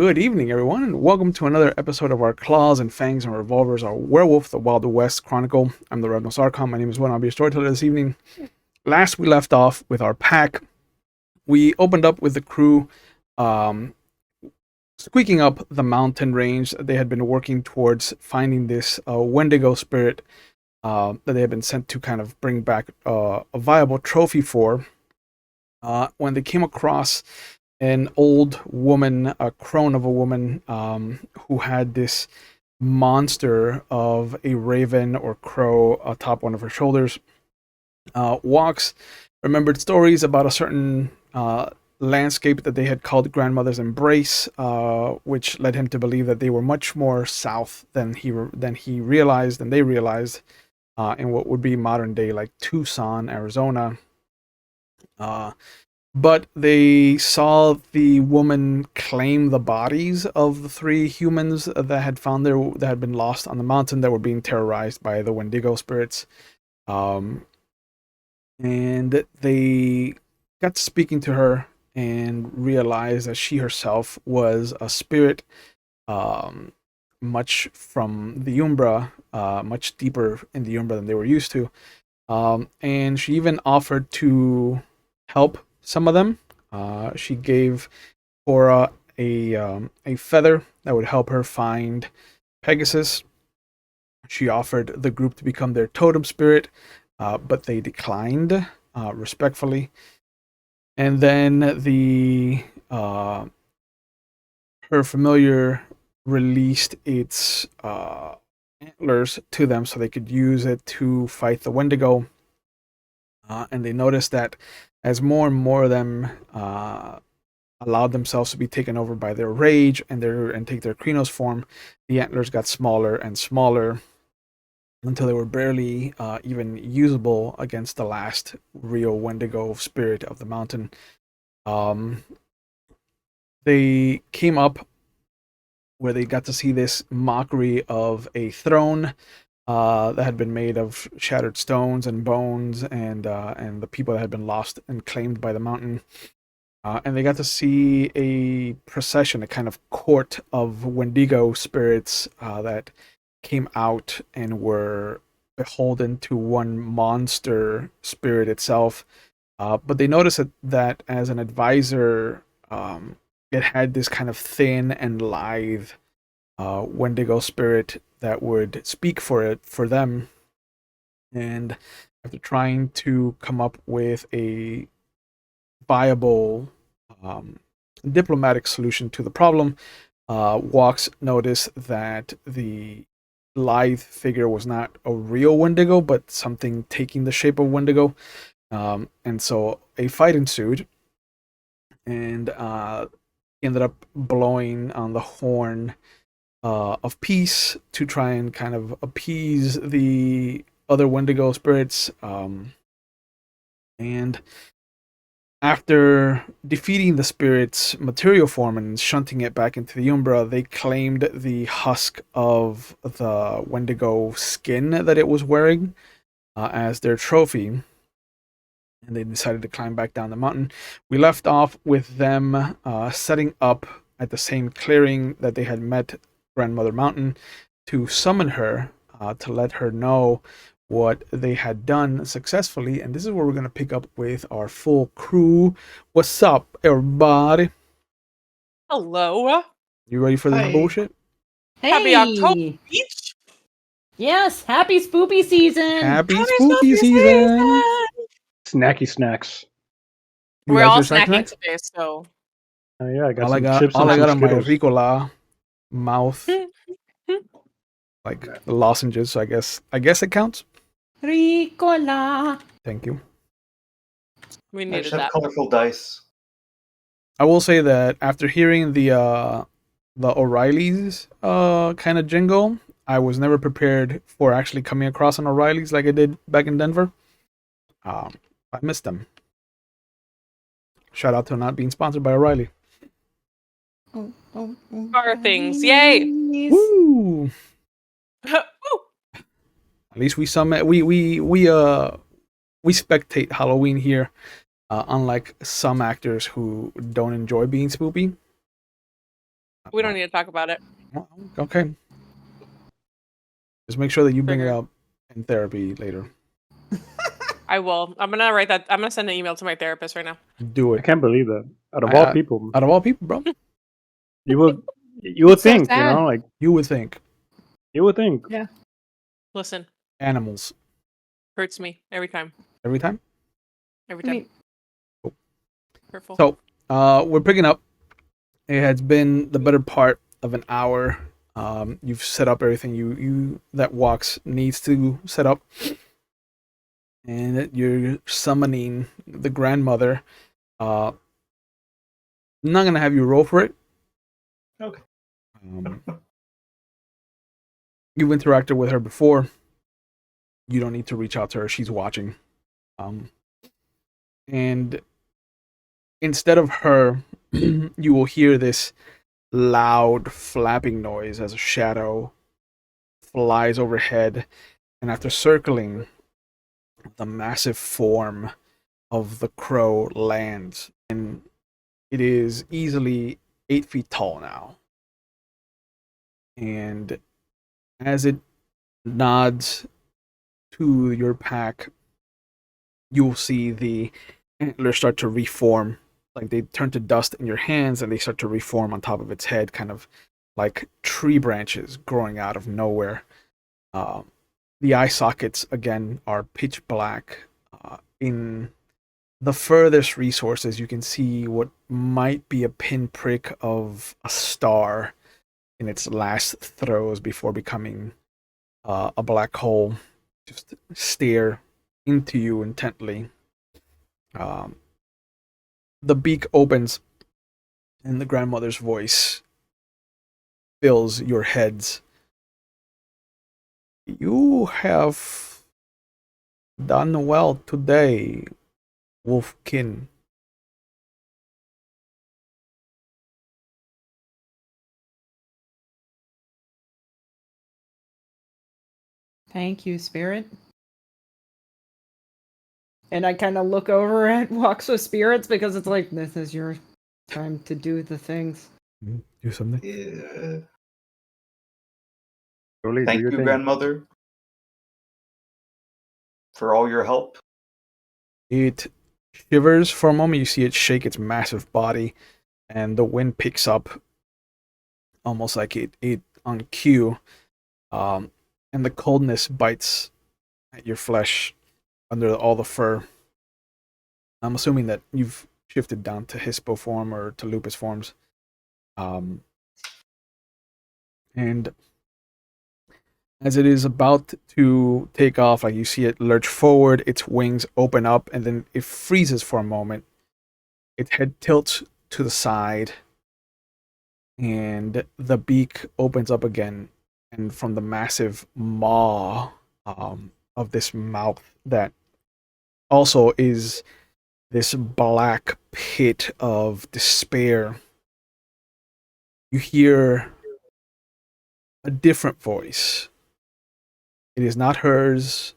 Good evening, everyone, and welcome to another episode of our Claws and Fangs and Revolvers, our Werewolf, the Wild West Chronicle. I'm the Rev Sarcom. My name is Will. I'll be your storyteller this evening. Last we left off with our pack. We opened up with the crew squeaking up the mountain range. They had been working towards finding this Wendigo spirit that they had been sent to kind of bring back a viable trophy for. When they came across an old woman, a crone of a woman, who had this monster of a raven or crow atop one of her shoulders. Walks remembered stories about a certain landscape that they had called Grandmother's Embrace, which led him to believe that they were much more south than they realized, in what would be modern day like Tucson, Arizona. But they saw the woman claim the bodies of the three humans that had been lost on the mountain, that were being terrorized by the Wendigo spirits. And they got to speaking to her and realized that she herself was a spirit, much from the Umbra, much deeper in the Umbra than they were used to. And she even offered to help some of them. She gave Cora a feather that would help her find Pegasus. She offered the group to become their totem spirit, but they declined respectfully. And then her familiar released its antlers to them so they could use it to fight the Wendigo. And they noticed that as more and more of them allowed themselves to be taken over by their rage and take their Krenos form, the antlers got smaller and smaller until they were barely even usable against the last real Wendigo spirit of the mountain. They came up where they got to see this mockery of a throne that had been made of shattered stones and bones, and the people that had been lost and claimed by the mountain. And they got to see a procession, a kind of court of Wendigo spirits that came out and were beholden to one monster spirit itself. But they noticed that as an advisor, it had this kind of thin and lithe Wendigo spirit that would speak for them. And after trying to come up with a viable diplomatic solution to the problem, Walks noticed that the lithe figure was not a real Wendigo, but something taking the shape of Wendigo. And so a fight ensued, and ended up blowing on the horn of peace to try and kind of appease the other Wendigo spirits. And after defeating the spirit's material form and shunting it back into the Umbra, they claimed the husk of the Wendigo skin that it was wearing as their trophy. And they decided to climb back down the mountain. We left off with them setting up at the same clearing that they had met Grandmother Mountain to summon her, to let her know what they had done successfully. And this is where we're going to pick up with our full crew. What's up, everybody? Hello. You ready for this Hi. bullshit? Hey! Happy October Beach. Yes, happy spoopy season! Happy Happy spooky season! Snacky snacks. You We're guys all are snack snacking snacks? today, so Oh yeah, I got All I some got, chips all and I some got on my Skittles. Ricola mouth, like the lozenges. So I guess it counts. Ricola! Thank you. we I needed just have that. colorful dice. I will say that after hearing the O'Reilly's kind of jingle, I was never prepared for actually coming across an O'Reilly's like I did back in Denver. I missed them. Shout out to not being sponsored by O'Reilly. Car things, yay! Woo! Woo! At least we spectate Halloween here, unlike some actors who don't enjoy being spoopy. We don't need to talk about it. Well, okay. Just make sure that you bring it Triggered. up in therapy later. I will. I'm gonna write that. I'm gonna send an email to my therapist right now. Do I it. can't believe that. Out of all people, Out of all people, bro, you would It's so think, sad. like you would think you would think. Listen, animals hurts me every time. every time. Every I time. mean, Hurtful. So, we're picking up. It has been the better part of an hour. You've set up everything you that Walks needs to set up, and you're summoning the grandmother. I'm not gonna have you roll for it. Okay. You've interacted with her before. You don't need to reach out to her. She's watching. And instead of her, you will hear this loud flapping noise as a shadow flies overhead, and after circling, the massive form of the crow lands, and it is easily 8 feet tall now. And as it nods to your pack, you'll see the antlers start to reform. Like they turn to dust in your hands and they start to reform on top of its head, kind of like tree branches growing out of nowhere. The eye sockets, again, are pitch black. In the furthest resources, you can see what might be a pinprick of a star in its last throes before becoming a black hole. Just stare into you intently. The beak opens, and the grandmother's voice fills your heads. You have done well today, Wolfkin. thank you, spirit. And I kind of look over at Walks with Spirits because it's like, this is your time to do the things. Do something. Yeah. Totally do Thank your you, thing. grandmother, for all your help. It shivers for a moment. You see it shake its massive body, and the wind picks up, almost like it on cue. And the coldness bites at your flesh under all the fur. I'm assuming that you've shifted down to Hispo form or to Lupus forms. And as it is about to take off, like you see it lurch forward, its wings open up, and then it freezes for a moment. Its head tilts to the side, and the beak opens up again. And from the massive maw of this mouth that also is this black pit of despair, you hear a different voice. It is not hers,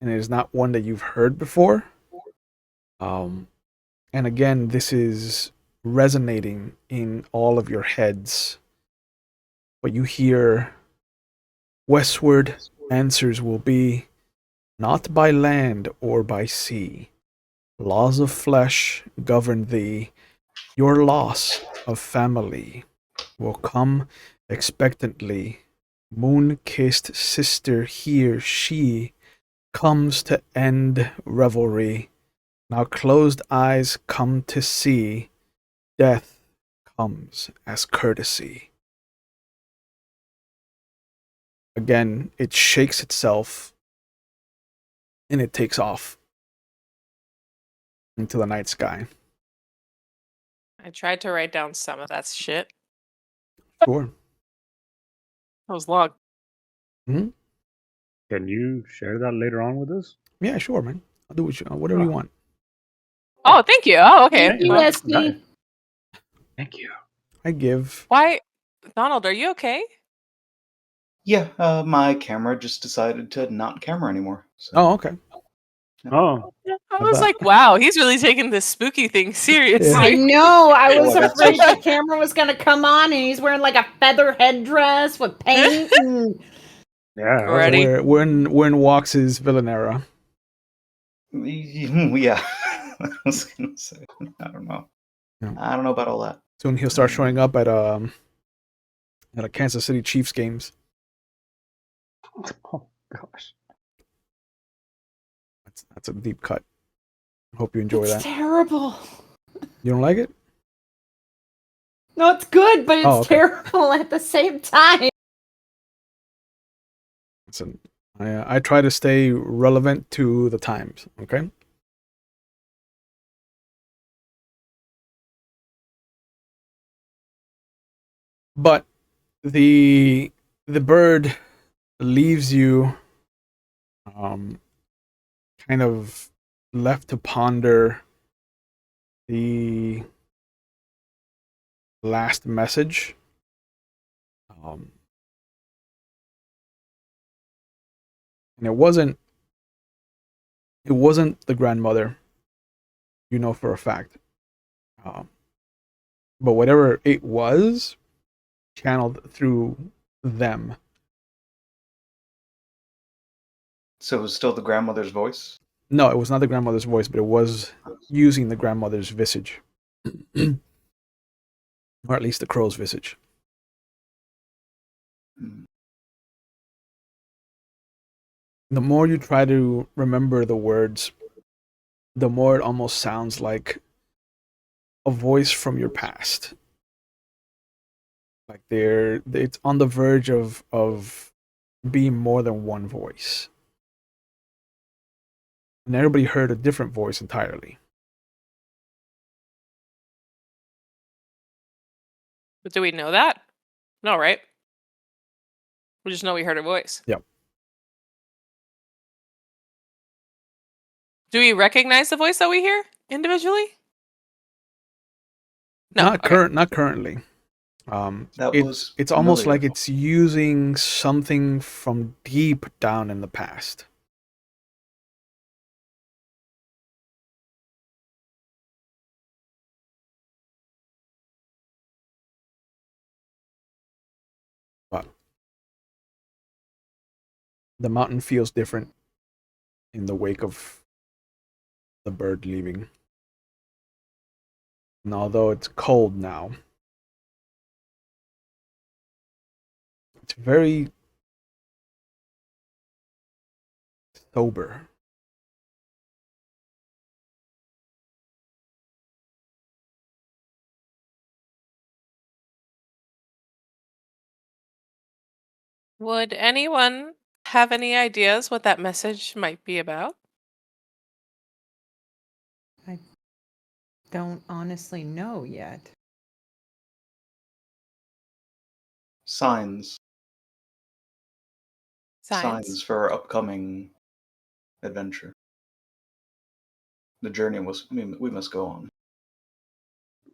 and it is not one that you've heard before. And again, this is resonating in all of your heads. But you hear, westward answers will be, not by land or by sea. Laws of flesh govern thee. Your loss of family will come expectantly. Moon-kissed sister here, she comes to end revelry. Now closed eyes come to see. Death comes as courtesy. Again, it shakes itself and it takes off into the night sky. I tried to write down some of that shit. Sure. That was long. Can you share that later on with us? Yeah, sure, man. I'll do whatever you want. Oh, thank you. Oh, okay. Thank you, Well, SD. Thank you. I give. why, Donald? Are you okay? Yeah, my camera just decided to not camera anymore. So. Oh, okay. Oh, I was like, wow, he's really taking this spooky thing seriously. I know. I was Oh, that's afraid so- the camera was gonna come on, and he's wearing like a feather headdress with paint. And... yeah. I was Ready? like, We're in Walks' villain era. Yeah. I was gonna say. I don't know. Yeah. I don't know about all that. Soon he'll start showing up at a Kansas City Chiefs games. oh gosh. That's a deep cut. Hope you enjoy It's that. terrible. You don't like it? No, it's good, but it's Oh, okay. terrible at the same time. Listen, I try to stay relevant to the times. Okay. But the bird leaves you kind of left to ponder the last message. And it wasn't the grandmother, you know for a fact. But whatever it was, channeled through them. So it was still the grandmother's voice? No, it was not the grandmother's voice, but it was using the grandmother's visage. Or at least the crow's visage. Hmm. The more you try to remember the words, the more it almost sounds like a voice from your past. Like it's on the verge of being more than one voice. And everybody heard a different voice entirely. But do we know that? No, right? We just know we heard a voice. Yep. Do we recognize the voice that we hear individually? No. Not Okay. not currently. That It's was it's almost familiar. like it's using something from deep down in the past. But the mountain feels different in the wake of the bird leaving. And although it's cold now, it's very sober. Would anyone have any ideas what that message might be about? I don't honestly know yet. Signs. Signs. For our upcoming adventure. The journey we must go on.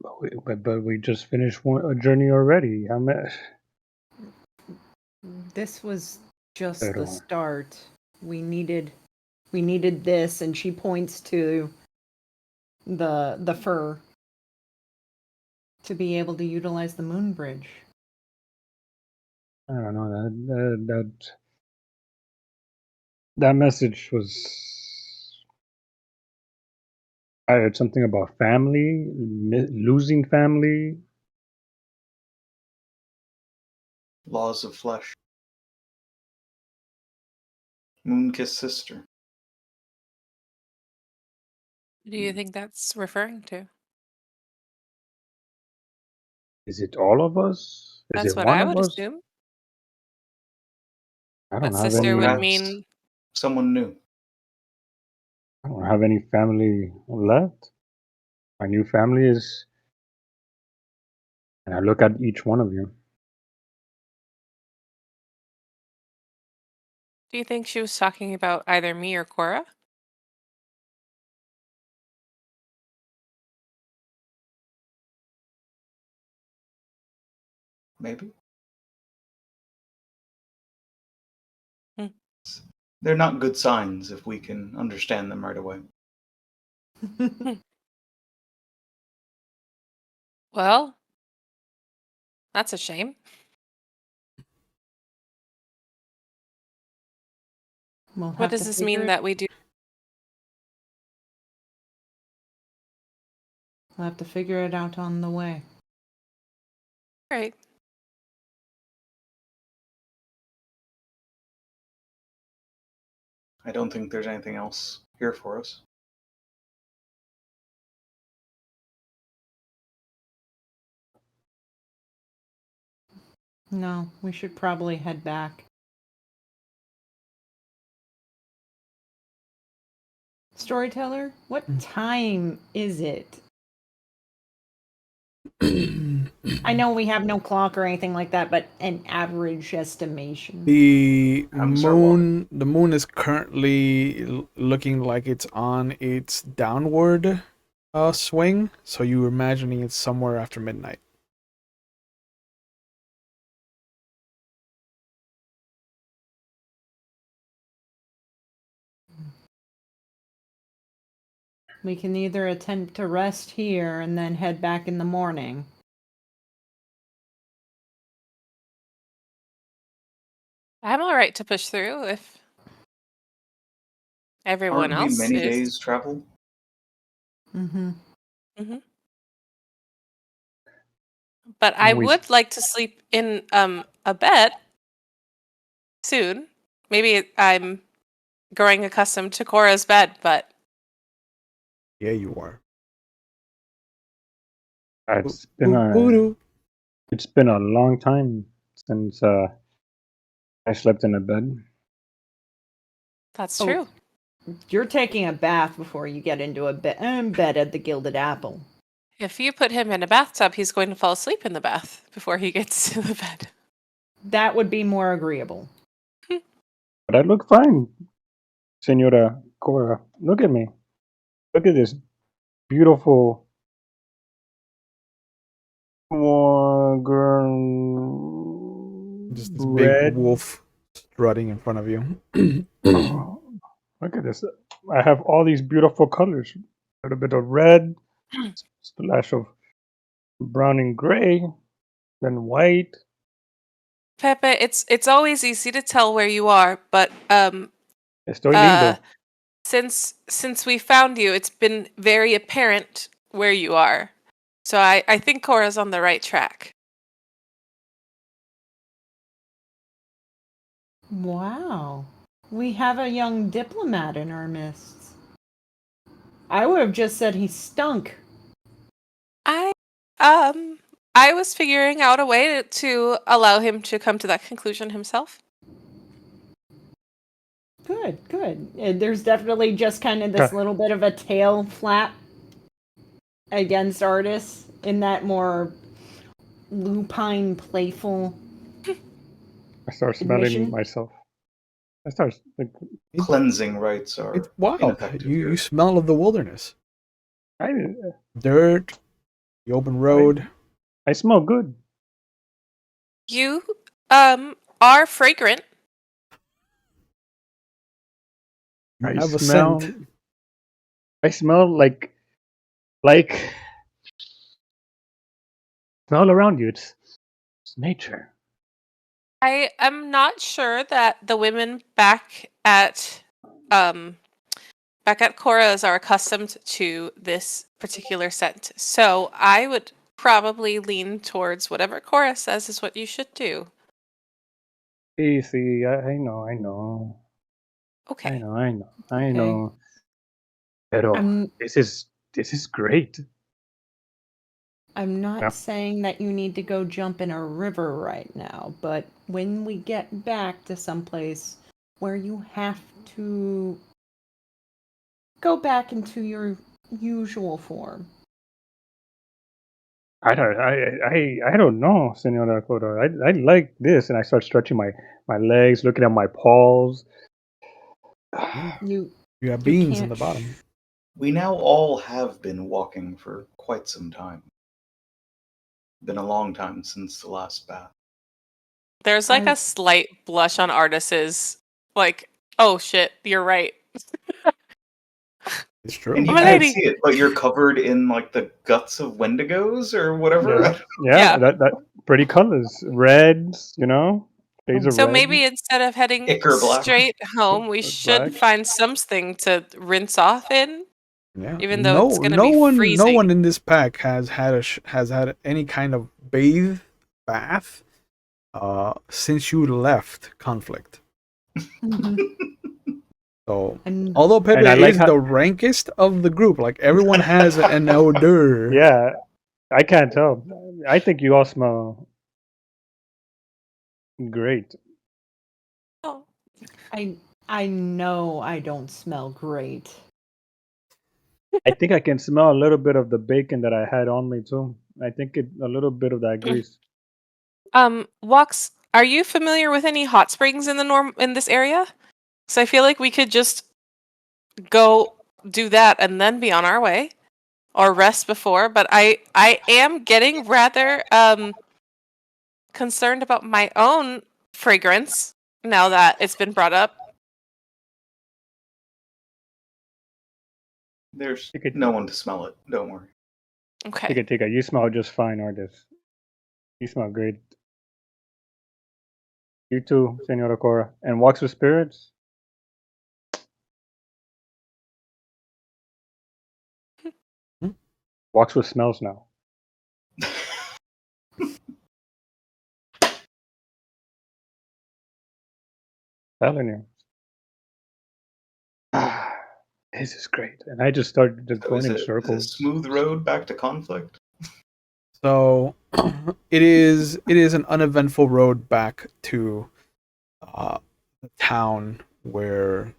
But we just finished a journey already. How much? This was just the Pero- start. We needed this, and she points to the fur to be able to utilize the moon bridge. I don't know that message was. I heard something about family, losing family. Laws of flesh. Moon-kissed sister. What do you think that's referring to? Is it all of us? Is That's it what one I of would us? assume. I That don't have sister any. would Perhaps mean someone new. I don't have any family left. My new family is, and I look at each one of you. do you think she was talking about either me or Cora? Maybe. Hmm. They're not good signs if we can understand them right away. Well, that's a shame. We'll What have does to this figure mean it. that we do? We'll have to figure it out on the way. Right. I don't think there's anything else here for us. No, we should probably head back. Storyteller, what time is it? I know we have no clock or anything like that, but an average estimation. The Time to start walking. moon is currently looking like it's on its downward swing, so you're imagining it's somewhere after midnight. We can either attempt to rest here and then head back in the morning. I'm all right to push through if everyone Aren't we else many is. days travel? Mm-hmm. But I We- would like to sleep in a bed soon. Maybe I'm growing accustomed to Cora's bed, but Yeah, you are. It's Voodoo. been a long time since I slept in a bed. that's Oh. true. You're taking a bath before you get into a bed at the Gilded Apple. If you put him in a bathtub, he's going to fall asleep in the bath before he gets to the bed. That would be more agreeable. But I look fine, Senora Cora. Look at me. Look at this beautiful Just this big red. wolf strutting in front of you. Oh, look at this. I have all these beautiful colors. A little bit of red, splash of brown and gray, then white. Pepe, it's always easy to tell where you are, but Estoy lindo. since we found you, it's been very apparent where you are. So I think Cora's on the right track. Wow. We have a young diplomat in our midst. I would have just said he stunk. I was figuring out a way to allow him to come to that conclusion himself. Good, good. There's definitely just kind of this little bit of a tail flap against Artis in that more lupine, playful. I start smelling admission? myself. I start like Cleansing rites are It's wild. ineffective You here. smell of the wilderness. I Dirt, the open road. smell good. You are fragrant. You I have a smell. scent. I smell like smell around you. It's nature. I am not sure that the women back at Cora's are accustomed to this particular scent. So I would probably lean towards whatever Cora says is what you should do. See, I know. Okay. I know. Okay. Pero I'm this is great. I'm not Yeah. saying that you need to go jump in a river right now, but when we get back to someplace where you have to go back into your usual form. I don't know, Senora Cora. I like this, and I start stretching my legs, looking at my paws. You You have You beans on can't the bottom. We now all have been walking for quite some time. Been a long time since the last bath. There's like I- a slight blush on Artis's like Oh shit, you're right. It's true. And you My can't lady. see it, but you're covered in like the guts of Wendigos or whatever. Yeah, Yeah. that pretty colors, reds, shades of So red, maybe instead of heading Ichor black. straight home, we should black. find something to rinse off in, Yeah. even though it's gonna be No freezing. one in this pack has had any kind of bath since you left conflict. So And although Pepe And I like is how- the rankest of the group, like everyone has an odor. Yeah, I can't tell. I think you all smell great. Oh, I know I don't smell great. I think I can smell a little bit of the bacon that I had on me too. I think a little bit of that grease. Walks, are you familiar with any hot springs in this area? So I feel like we could just go do that and then be on our way, or rest before. But I am getting rather concerned about my own fragrance now that it's been brought up. There's You could no one to smell it. Don't worry. Okay. take it. You smell just fine, artist. You smell great. You too, Senora Cora. And walks with spirits. Hmm? Walks with smells now. Telling you. This is great. And I just started just So going is in it a circles. smooth road back to conflict? So it is an uneventful road back to the town where,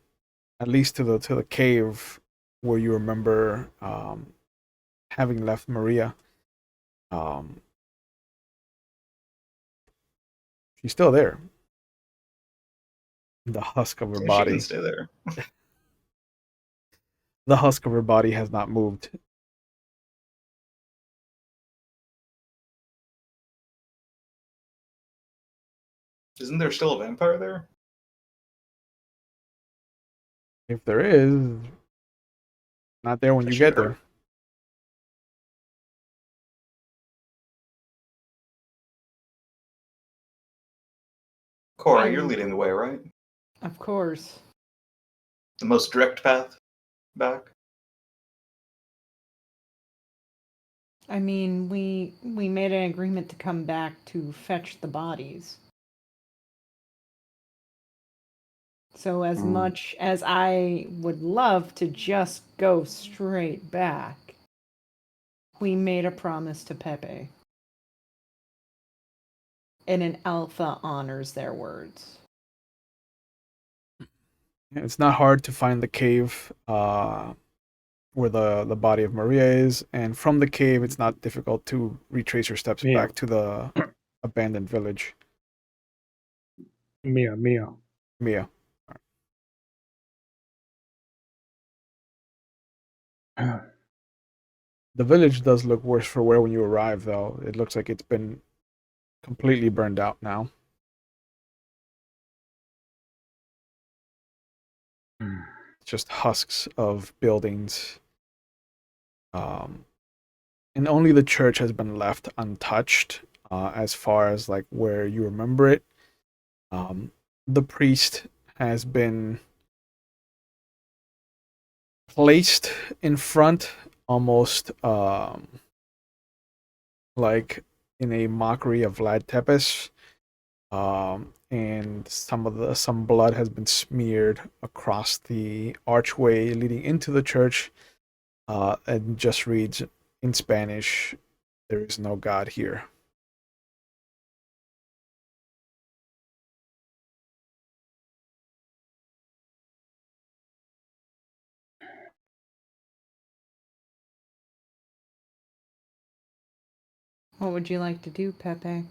at least to the cave where you remember having left Maria. Um, she's still there. The husk of her She body. can stay there. The husk of her body has not moved. Isn't there still a vampire there? If there is, not there when I you should get hurry. there. Cora, I- you're leading the way, right? Of course. The most direct path back? I mean, we made an agreement to come back to fetch the bodies. So as much as I would love to just go straight back, we made a promise to Pepe. And an alpha honors their words. It's not hard to find the cave where the body of Maria is, and from the cave, it's not difficult to retrace your steps Mia. back to the abandoned village. Mia. Mia. The village does look worse for wear when you arrive, though. It looks like it's been completely burned out now. Just husks of buildings. And only the church has been left untouched as far as like where you remember it. The priest has been placed in front, almost like in a mockery of Vlad Tepes. And some blood has been smeared across the archway leading into the church, and just reads in Spanish, "There is no God here." What would you like to do, Pepe?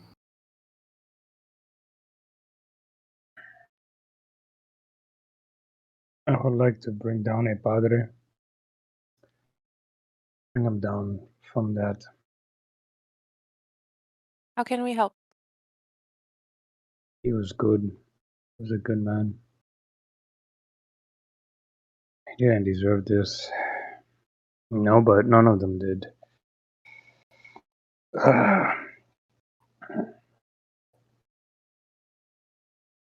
I would like to bring down a padre. Bring him down from that. How can we help? He was good. He was a good man. He didn't deserve this. No, but none of them did.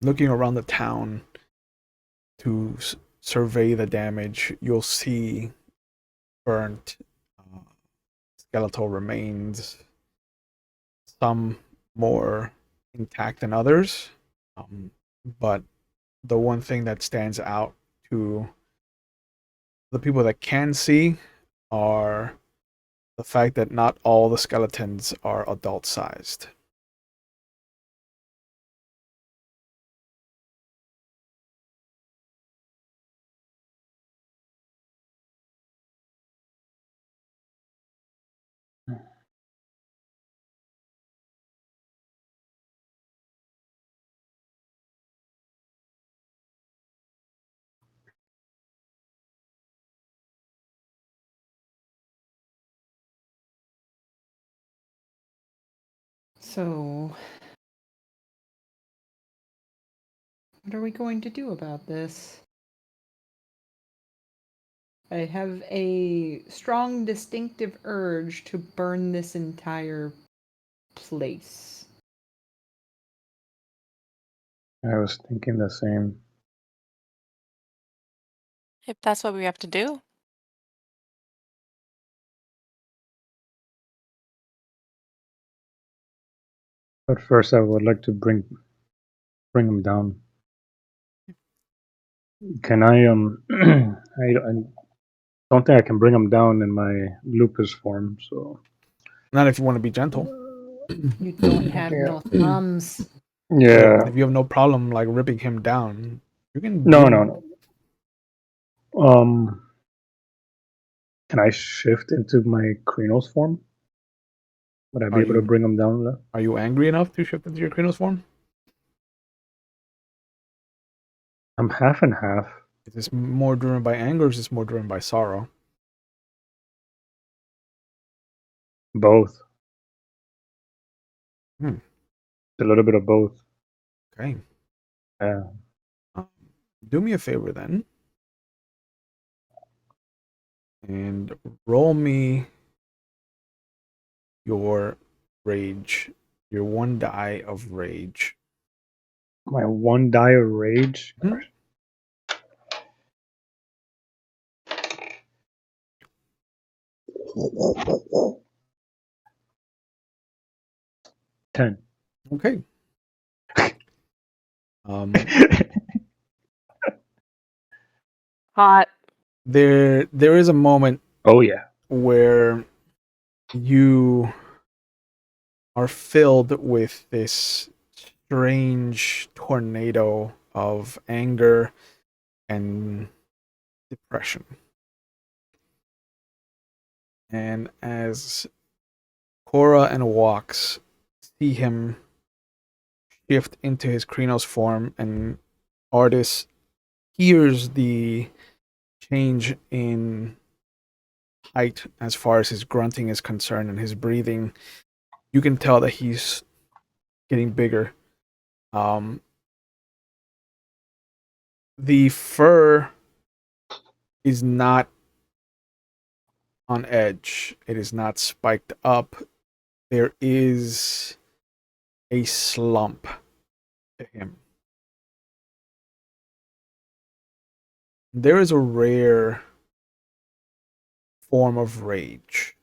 Looking around the town to survey the damage, you'll see burnt skeletal remains, some more intact than others. But the one thing that stands out to the people that can see are the fact that not all the skeletons are adult sized. So, what are we going to do about this? I have a strong, distinctive urge to burn this entire place. I was thinking the same. If that's what we have to do. But first, I would like to bring him down. Can I? I don't think I can bring him down in my lupus form. So. Not if you want to be gentle. You don't have no thumbs. Yeah. If you have no problem like ripping him down, you can. No. Can I shift into my Krenos form? Would I be able to bring him down? Are you angry enough to shift into your Krenos form? I'm half and half. Is this more driven by anger or is this more driven by sorrow? Both. A little bit of both. Okay. Yeah. Do me a favor then. And roll me your rage. Your 1 die of rage. My 1 die of rage? Mm-hmm. 10. Okay. Hot. There is a moment. Oh yeah. Where you are filled with this strange tornado of anger and depression. And as Cora and Walks see him shift into his Krenos form, and Artis hears the change in height as far as his grunting is concerned and his breathing, you can tell that he's getting bigger. The fur is not on edge. It is not spiked up. There is a slump to him. There is a rare form of rage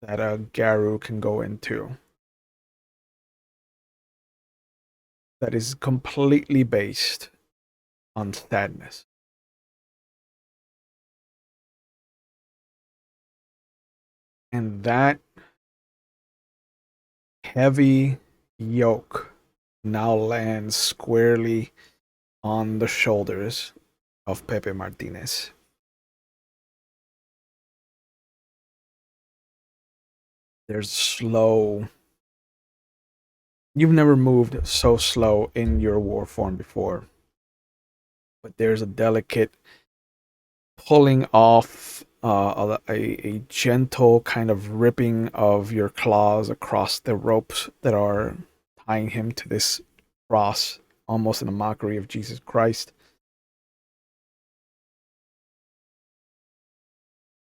that a Garou can go into that is completely based on sadness. And that heavy yoke now lands squarely on the shoulders of Pepe Martinez. There's slow. You've never moved so slow in your war form before. But there's a delicate pulling off, a gentle kind of ripping of your claws across the ropes that are tying him to this cross, almost in a mockery of Jesus Christ.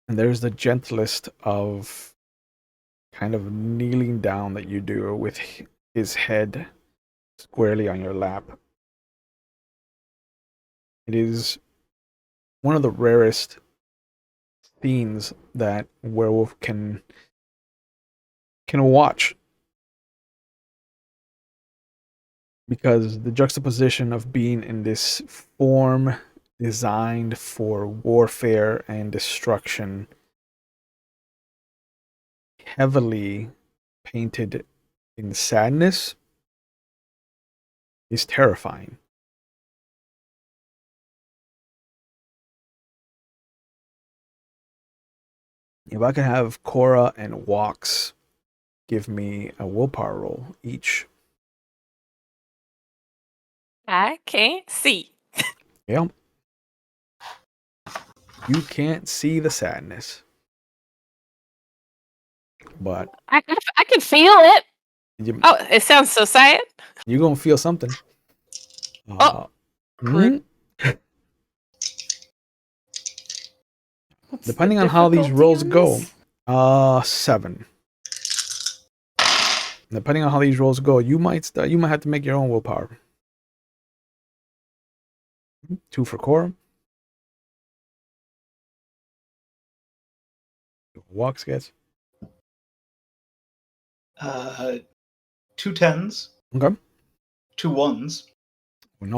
And there's the gentlest of kind of kneeling down that you do with his head squarely on your lap. It is one of the rarest scenes that werewolf can watch, because the juxtaposition of being in this form designed for warfare and destruction, heavily painted in sadness, is terrifying. If I could have Cora and Walks give me a willpower roll each. I can't see. Yeah. You can't see the sadness. But I can feel it. you, Oh, it sounds so sad. you're going to feel something. Oh, mhm. What's Depending the on how these difficulty rolls on go, this? 7. Depending on how these rolls go, you might have to make your own willpower. 2 for Cora. Walks gets. 2 10s, Okay. 2 1s, Well,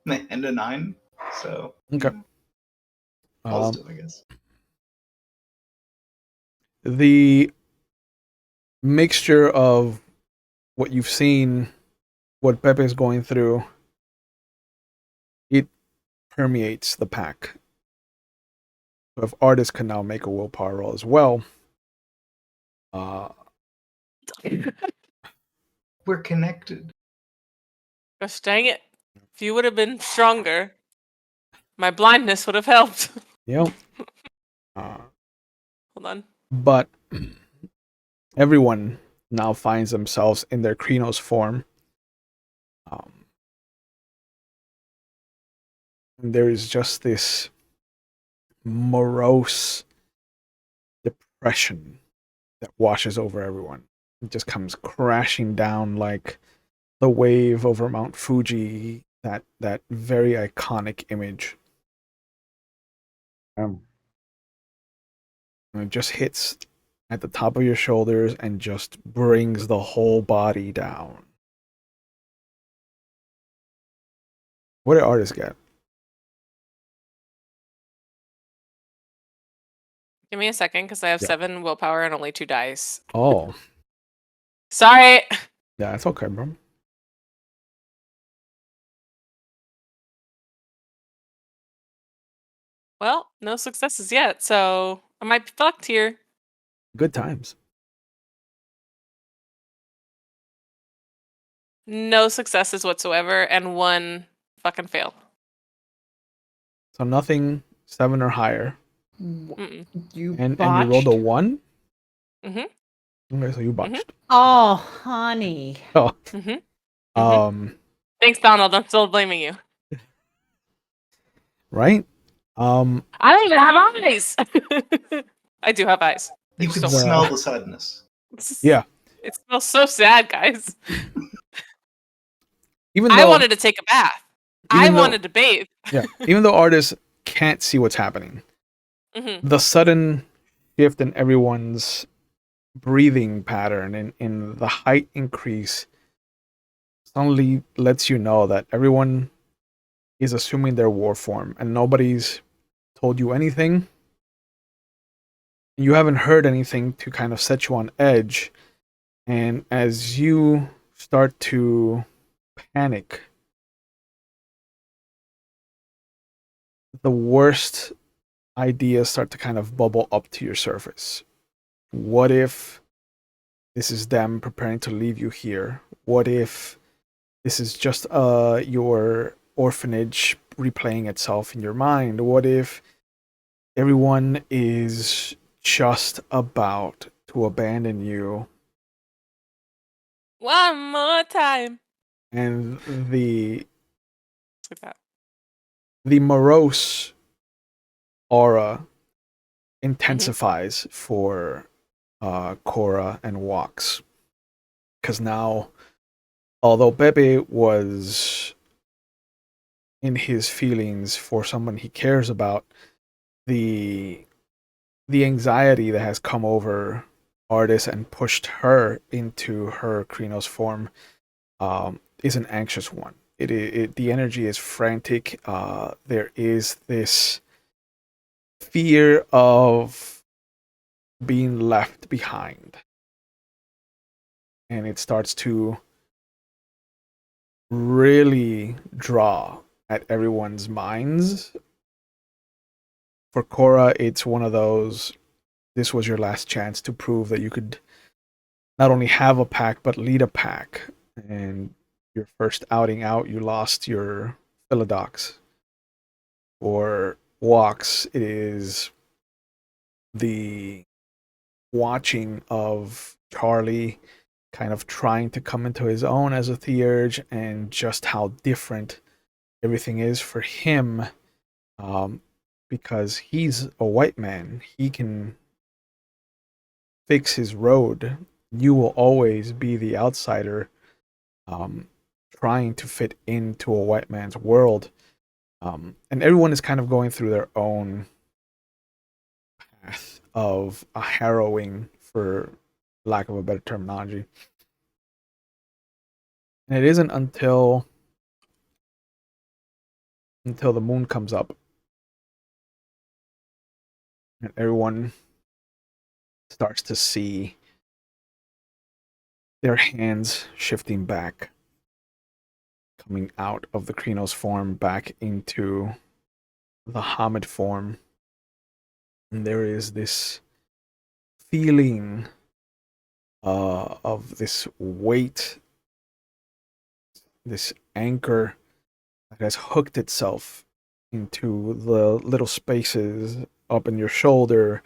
no. and a 9. So Okay. positive, I guess. The mixture of what you've seen, what Pepe is going through, it permeates the pack. So if artists can now make a willpower roll as well, We're connected. gosh dang it! If you would have been stronger, my blindness would have helped. you know, Hold on. but everyone now finds themselves in their Krenos form. And there is just this morose depression that washes over everyone. It just comes crashing down like the wave over Mount Fuji, that very iconic image. And it just hits at the top of your shoulders and just brings the whole body down. What did artists get? Give me a second, because I have Yeah. 7 willpower and only 2 dice. Oh, Sorry. yeah, it's okay, bro. Well, no successes yet, so I might be fucked here. Good times. No successes whatsoever, and 1 fucking fail. So nothing 7 or higher. Mm-mm. You And botched? you rolled a 1? Mm-hmm. Okay, so you botched. Oh, honey. Oh. Mm-hmm. Thanks, Donald. I'm still blaming you. Right? I don't even have eyes. I do have eyes. You They're can so smell the sadness. Yeah. It smells so sad, guys. Even I though wanted to take a bath. I wanted to bathe. Yeah. Even though artists can't see what's happening, Mm-hmm. the sudden shift in everyone's breathing pattern and in the height increase suddenly lets you know that everyone is assuming their war form and nobody's told you anything. You haven't heard anything to kind of set you on edge. And as you start to panic, the worst ideas start to kind of bubble up to your surface. What if this is them preparing to leave you here? What if this is just your orphanage replaying itself in your mind? What if everyone is just about to abandon you? One more time. And the Like that. morose aura intensifies for Cora and Walks. Because now, although Pepe was in his feelings for someone he cares about, the anxiety that has come over Artis and pushed her into her Krynos form is an anxious one. The energy is frantic. There is this fear of being left behind, and it starts to really draw at everyone's minds. For Cora, it's one of those, this was your last chance to prove that you could not only have a pack but lead a pack. And your first outing out, you lost your Philodox. For Walks, it is the watching of Charlie kind of trying to come into his own as a theurge, and just how different everything is for him, because he's a white man. He can fix his road. You will always be the outsider, trying to fit into a white man's world. And everyone is kind of going through their own path of a harrowing, for lack of a better terminology. And it isn't until the moon comes up and everyone starts to see their hands shifting back, coming out of the Krynos form back into the Hamid form. And there is this feeling of this weight, this anchor that has hooked itself into the little spaces up in your shoulder,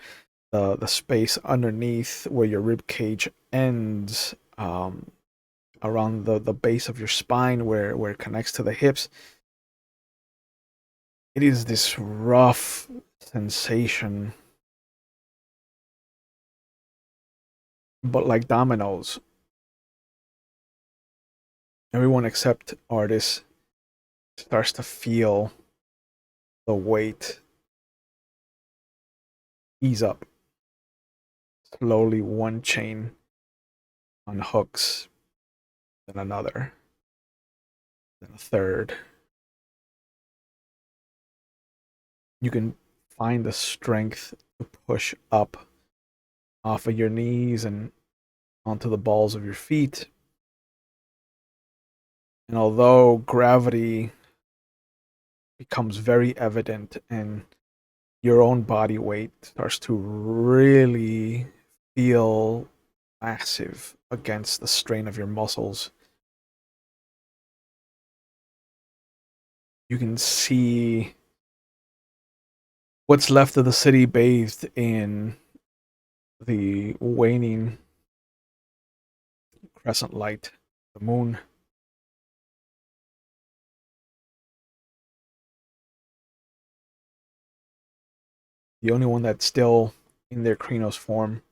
the space underneath where your rib cage ends, around the base of your spine where it connects to the hips. It is this rough sensation, but like dominoes, everyone except Artis starts to feel the weight ease up. Slowly, one chain unhooks, then another, then a third. You can find the strength to push up off of your knees and onto the balls of your feet. And although gravity becomes very evident and your own body weight starts to really feel massive against the strain of your muscles, you can see what's left of the city bathed in the waning crescent light, the moon. The only one that's still in their Krynos form,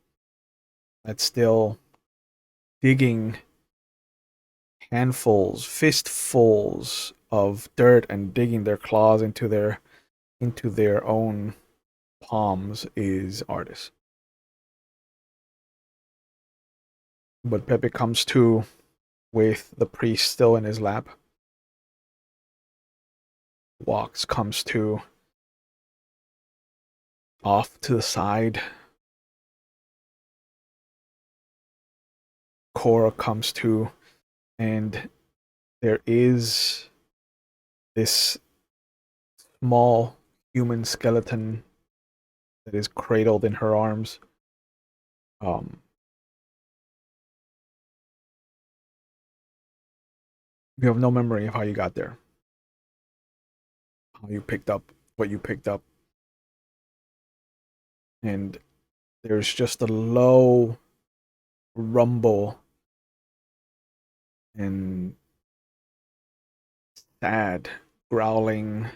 that's still digging handfuls, fistfuls of dirt and digging their claws into their own palms, is Artis. But Pepe comes to with the priest still in his lap. Walks comes to off to the side. Cora comes to, and there is this small human skeleton that is cradled in her arms. You have no memory of how you got there, how you picked up what you picked up. And there's just a low rumble and sad growling,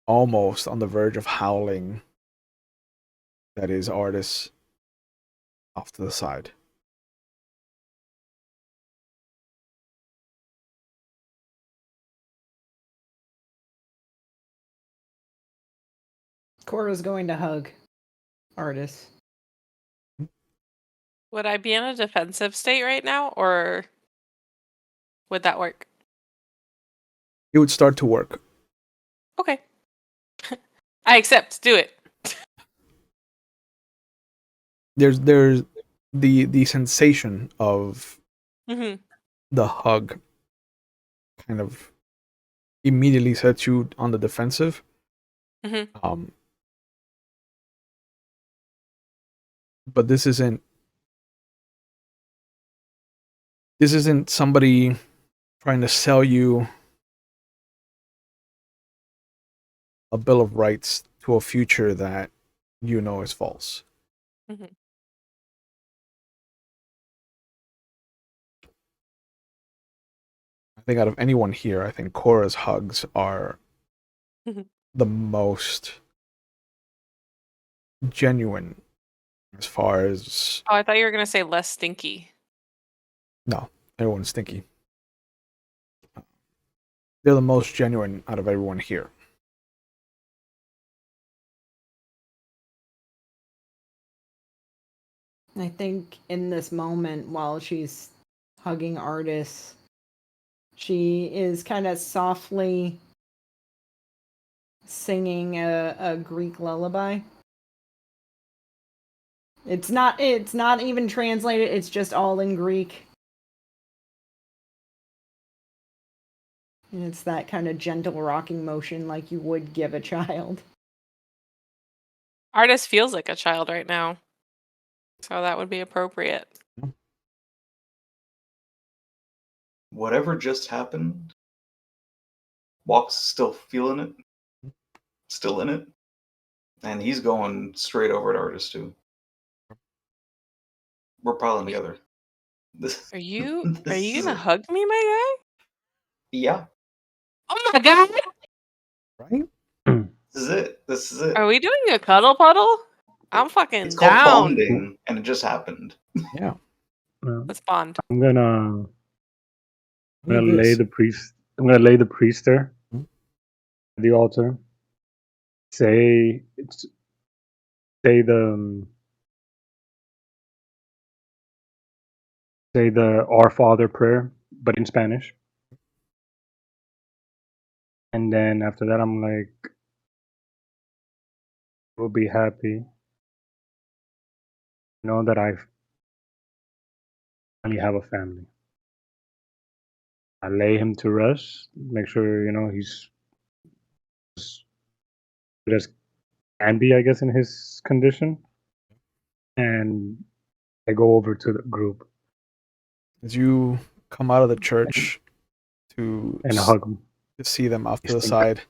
almost on the verge of howling, that is Artis off to the side. Cora's going to hug Artis. Would I be in a defensive state right now, or would that work? It would start to work. Okay. I accept. Do it. There's the sensation of Hmm. the hug kind of immediately sets you on the defensive. Hmm. But this isn't somebody trying to sell you a bill of rights to a future that you know is false. Hmm. I think out of anyone here, I think Cora's hugs are Mhm. the most genuine as far as Oh, I thought you were gonna say less stinky. no, everyone's stinky. They're the most genuine out of everyone here. I think in this moment, while she's hugging Artis, she is kind of softly singing a Greek lullaby. It's not even translated, it's just all in Greek. And it's that kind of gentle rocking motion like you would give a child. Artist feels like a child right now, so that would be appropriate. Whatever just happened, Walk's still feeling it, still in it, and he's going straight over at Artis too. We're piling together. This, Are you this is gonna it. hug me, my Yeah, guy? Oh my god! Right? this is it. This is it. Are we doing a cuddle puddle? I'm fucking It's called down. bonding, and it just happened. Yeah. Let's bond. I'm gonna Look at lay this. the priest. I'm gonna lay the priest there Mhm. at the altar. Say the say the Our Father prayer, but in Spanish. And then after that, I'm like, we'll be happy. Know that I finally have a family. I lay him to rest. Make sure he's as good as can be, I guess, in his condition. And I go over to the group As you come out of the church to and hug him. to see them off to the Stink. side,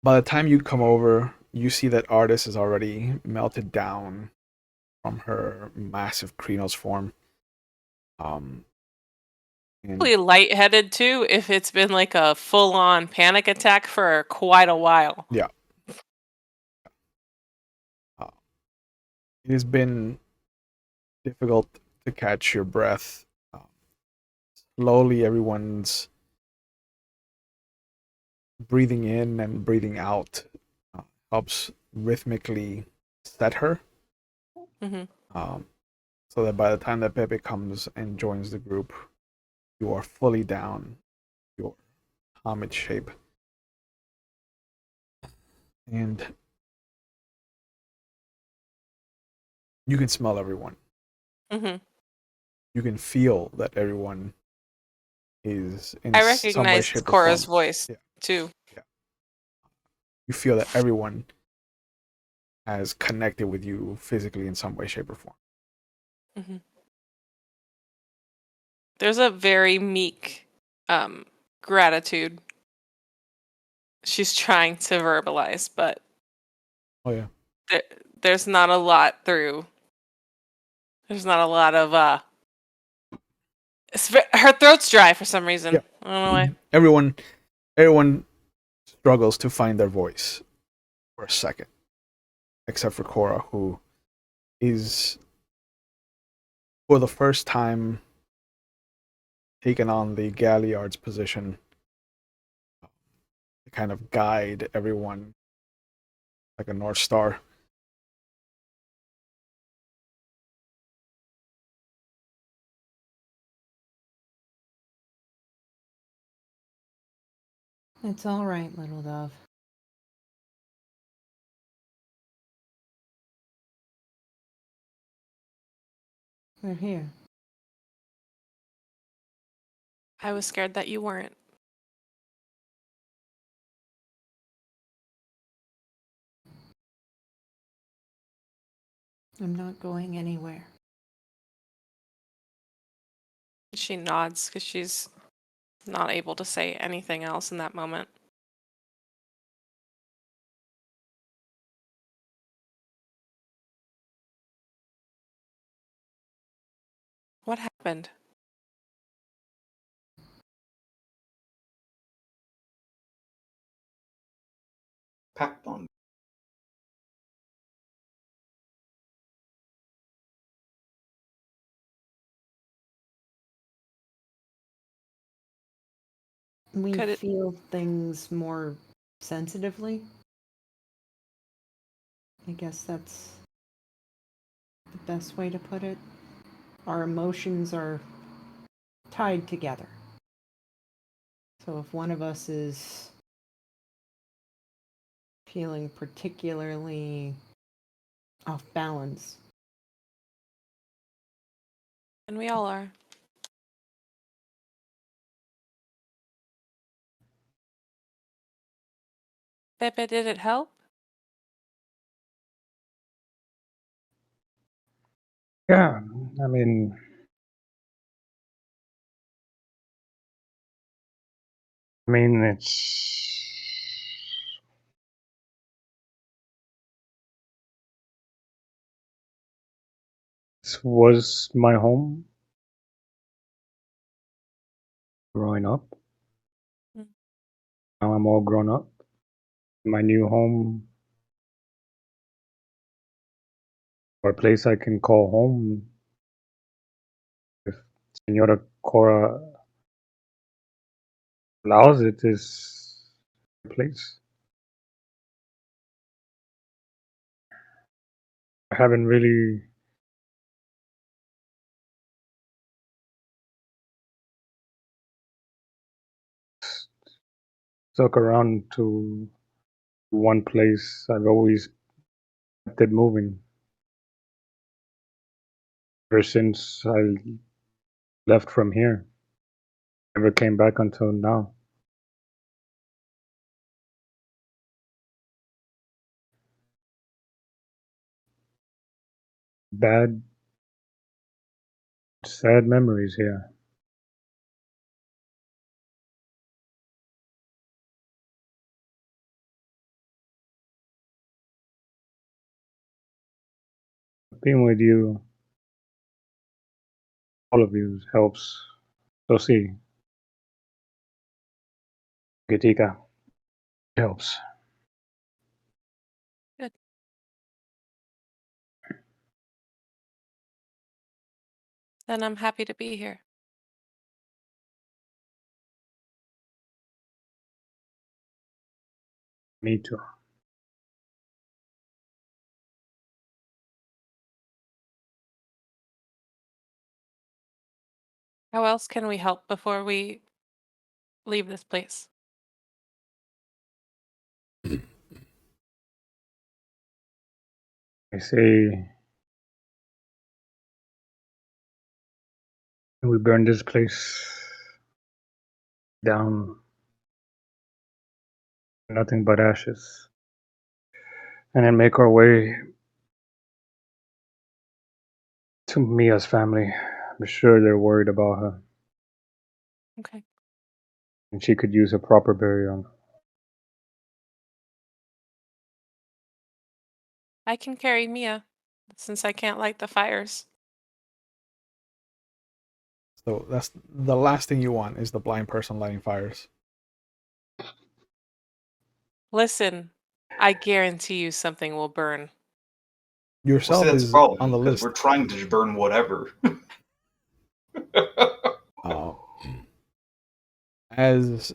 by the time you come over, you see that Artis is already melted down from her massive Krenos form. And Probably lightheaded too, if it's been like a full-on panic attack for quite a while. yeah, it has been difficult to catch your breath. Slowly, everyone's breathing in and breathing out helps rhythmically set her. Hmm. So that by the time that Pepe comes and joins the group, you are fully down your homage shape. And you can smell everyone. Hmm. You can feel that everyone is in I some way, recognize shape, or Cora's form. voice Yeah. too. You feel that everyone has connected with you physically in some way, shape, or form. Hmm. There's a very meek gratitude she's trying to verbalize, but Oh yeah. there's not a lot through. There's not a lot of her throat's dry for some reason. Yeah. I don't know why. Everyone struggles to find their voice for a second. except for Cora, who is for the first time taken on the Galliard's position to kind of guide everyone like a North Star. It's all right, little dove. We're here. I was scared that you weren't. I'm not going anywhere. She nods because she's not able to say anything else in that moment. What happened? Pack bond. We Could it- feel things more sensitively. I guess that's the best way to put it. Our emotions are tied together. So if one of us is feeling particularly off balance, And we all are. Pepe, did it help? Yeah, I mean, it's this was my home growing up. Mm. Now I'm all grown up. My new home, or a place I can call home, if Senora Cora allows it, is a place. I haven't really stuck around to one place. I've always kept it moving. Ever since I left from here, never came back until now. Bad, sad memories here. Being with you, all of you, helps. So see, Gatika, helps. Good. Then I'm happy to be here. Me too. How else can we help before we leave this place? I say we burn this place down, nothing but ashes, and then make our way to Mia's family. I'm sure they're worried about her, Okay. and she could use a proper burial. I can carry Mia, since I can't light the fires. So that's the last thing you want is the blind person lighting fires. Listen, I guarantee you something will burn. yourself that's is the problem, on the because list. we're trying to burn whatever. Uh, as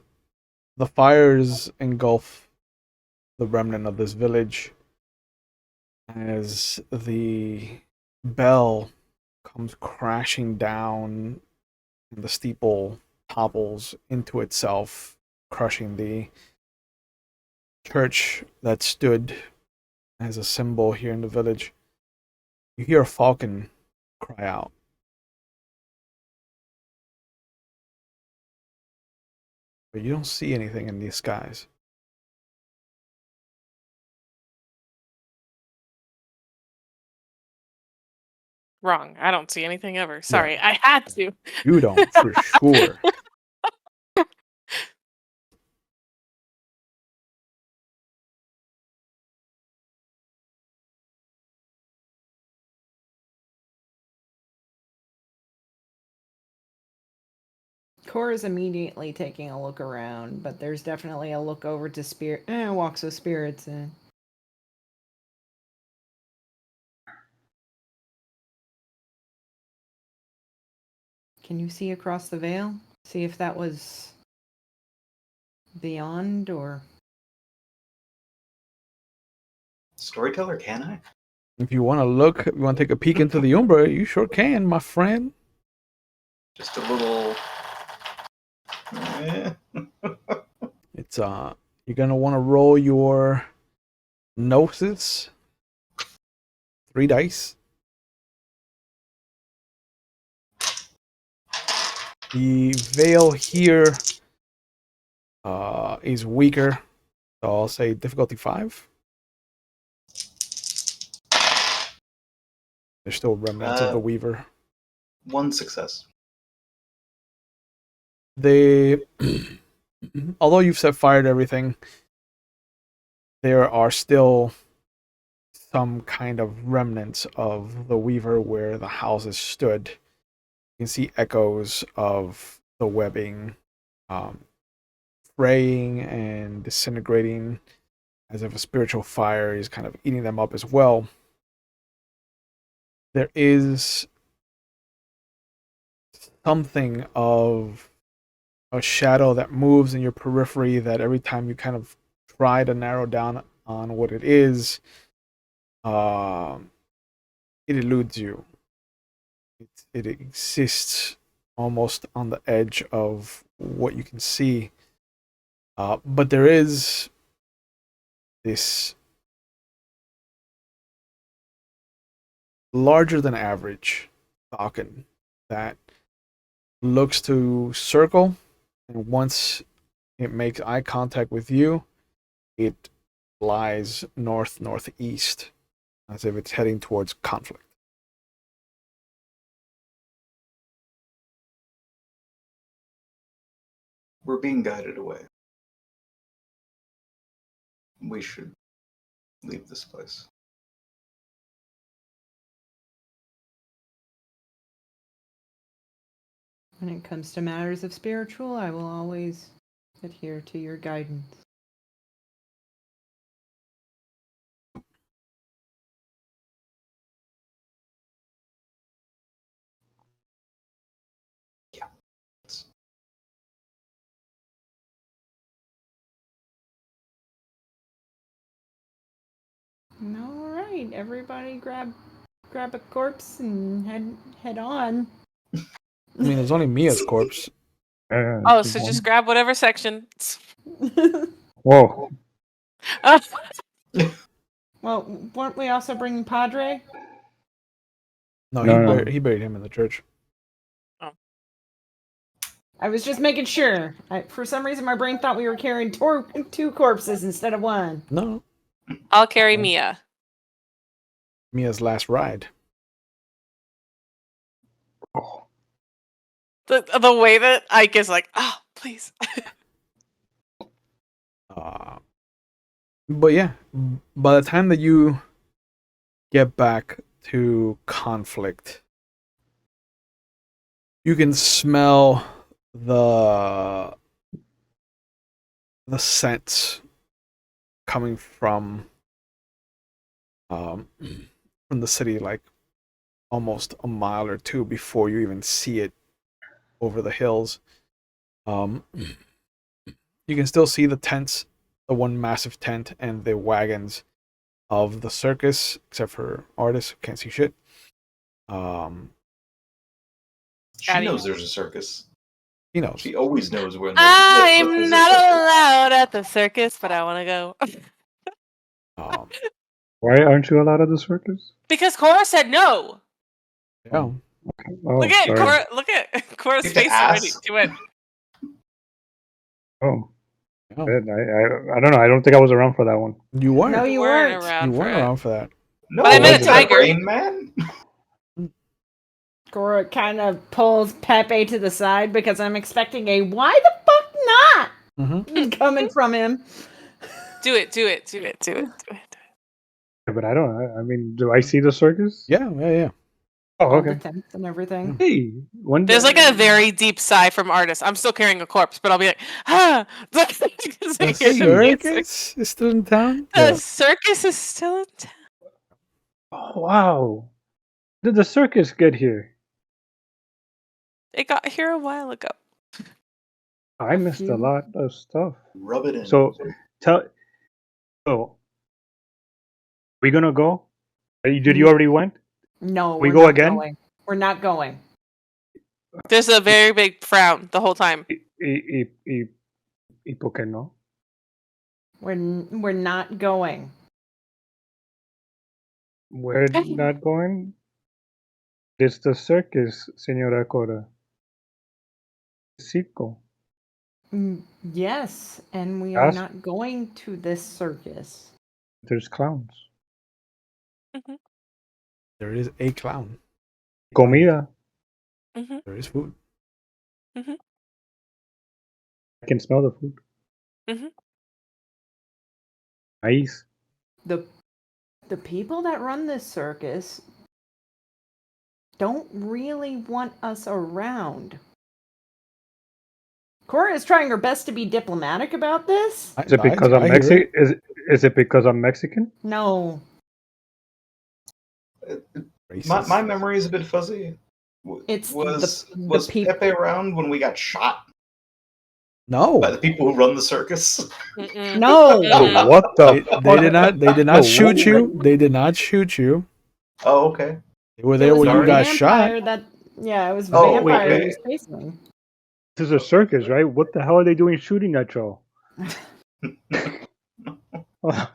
the fires engulf the remnant of this village, as the bell comes crashing down and the steeple topples into itself, crushing the church that stood as a symbol here in the village, you hear a falcon cry out. But you don't see anything in these skies. Wrong. I don't see anything ever. Sorry, I had to. You don't, for sure. Cora's immediately taking a look around, but there's definitely a look over to spirit. Walks with spirits. Can you see across the veil? See if that was beyond or. Storyteller, can I? If you want to look, you want to take a peek into the Umbra, you sure can, my friend. Just a little. Eh. It's you're gonna want to roll your gnosis. 3 dice. The veil here is weaker, so I'll say difficulty 5. There's still remnants of the Weaver. 1 success. They, although you've set fire to everything, there are still some kind of remnants of the Weaver where the houses stood. You can see echoes of the webbing fraying and disintegrating as if a spiritual fire is kind of eating them up as well. There is something of a shadow that moves in your periphery that every time you kind of try to narrow down on what it is, it eludes you. It exists almost on the edge of what you can see. But there is this larger than average falcon that looks to circle, and once it makes eye contact with you, it flies northeast as if it's heading towards conflict. We're being guided away. We should leave this place. When it comes to matters of spiritual, I will always adhere to your guidance. Yeah. All right, everybody, grab a corpse and head on. I mean, there's only Mia's corpse. Oh, so just grab whatever section. Whoa. Well, weren't we also bringing Padre? No, No. he buried him in the church. I was just making sure. For some reason, my brain thought we were carrying 2 corpses instead of 1. No, I'll carry Mia. Mia's last ride. Oh. The way that Ike is like, oh, please. But yeah, by the time that you get back to conflict, you can smell the scents coming from from the city, like almost a mile or two before you even see it over the hills. You can still see the tents, the one massive tent, and the wagons of the circus, except for Artis, who can't see shit. She knows there's a circus. He knows. She always knows when I'm there's a not circus. allowed at the circus, but I want to go. Why aren't you allowed at the circus? Because Cora said no. Yeah. Oh, Look at sorry. Cora. Look at Cora's You have to face already. ask. She went. Oh, Oh. I don't know. I don't think I was around for that one. You weren't. No, You you weren't weren't. around You for weren't it. around for that. No, But I meant a is that tiger. Rain Man? Cora kind of pulls Pepe to the side because I'm expecting a "why the fuck not" Mm-hmm. coming from him. Do it. Yeah, but I don't. I mean, do I see the circus? Yeah. Oh, All the okay. tents and everything. Hey, one. There's like a very deep sigh from artists. I'm still carrying a corpse, but I'll be like, ah. The circus is still in town. The circus is still in town. Oh, wow. Did the circus get here? It got here a while ago. I missed a lot of stuff. Rub it in. So, we gonna go? Did you already went? No, We we're go not again? Going. We're not going. There's a very big frown the whole time. ¿Y por qué no? We're not going. We're not going. It's the circus, Señora Cora. Circo. Yes, and we are Yes. not going to this circus. There's clowns. There is a clown. Comida. There is food. I can smell the food. Nice. The people that run this circus don't really want us around. Cora is trying her best to be diplomatic about this. Is it because I'm Mexican? Is it because I'm Mexican? No. My memory is a bit fuzzy. Was Pepe around when we got shot No. by the people who run the circus? No. Oh, what the? They did not shoot you. They did not shoot you. Oh, okay. They were there when you got shot. It was Oh, vampire wait. who was chasing. This is a circus, right? What the hell are they doing shooting at y'all? The Okay, hold on.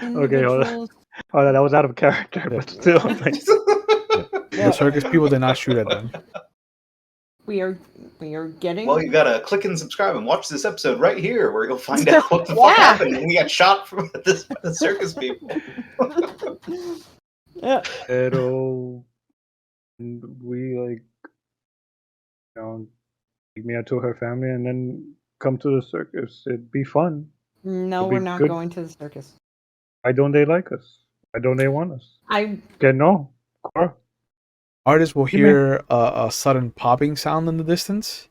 individuals. Oh, that was out of character, but still. Like, The circus people did not shoot at them. We are getting. Well, you gotta click and subscribe and watch this episode right here, where you'll find out what the fuck happened when we got shot from the circus people. Yeah. Pero we take me out to her family and then come to the circus. It'd be fun. No, It'd be we're not good. going to the circus. Why don't they like us? Why don't they want us? I Que no. Cora. Artists will hear a sudden popping sound in the distance.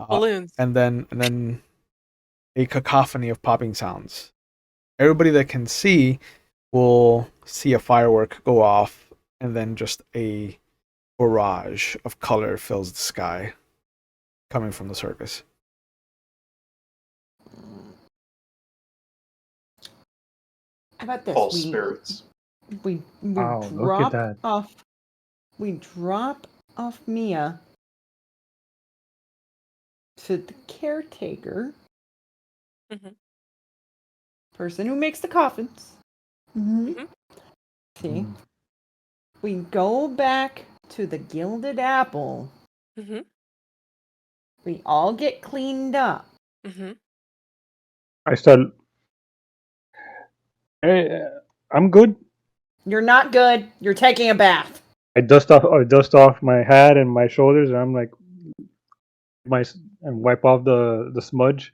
Balloons. And then a cacophony of popping sounds. Everybody that can see will see a firework go off, and then just a barrage of color fills the sky coming from the circus. How about this? False spirits. We Wow, look at drop that. off. We drop off Mia to the caretaker, person who makes the coffins. See, we go back to the Gilded Apple. We all get cleaned up. I start. Hey, I'm good. You're not good. You're taking a bath. I dust off my hat and my shoulders, and I'm like, and wipe off the smudge.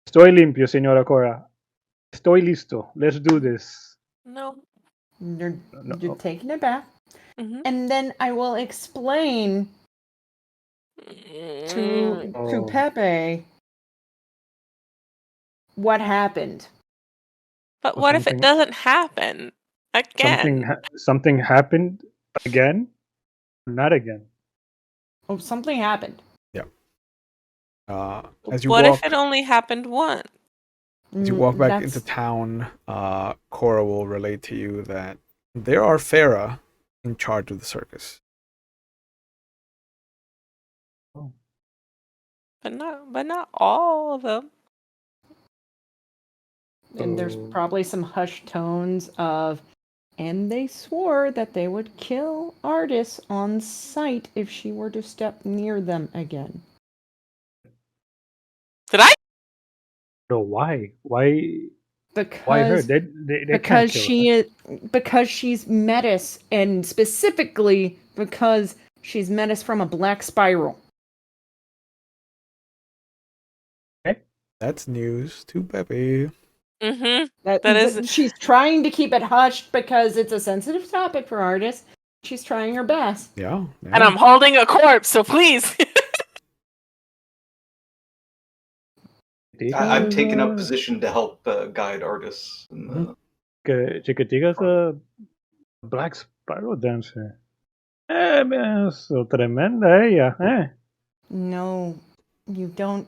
Estoy limpio, señora Cora. Estoy listo. Let's do this. No. You're taking a bath. And then I will explain to Pepe what happened. But what if it Something- doesn't happen again? Something happened again? Not again. Oh, something happened. As you What walk, if it only happened once? as you walk back into That's- town, Cora will relate to you that there are Farah in charge of the circus. But not all of them. And there's So- probably some hushed tones of, and they swore that they would kill Artis on sight if she were to step near them again. Did I? No, why? Why her? Because They because can't kill she her. is because she's Metis, and specifically because she's Metis from a black spiral. That's news to Pepe. Mm-hmm. That is- she's trying to keep it hushed because it's a sensitive topic for artists. She's trying her best. Yeah, And I'm holding a corpse, so please. I'm taking up position to help guide artists. In the... Chiquitiga's a black spiral dancer. Man, so tremenda ella, No, you don't.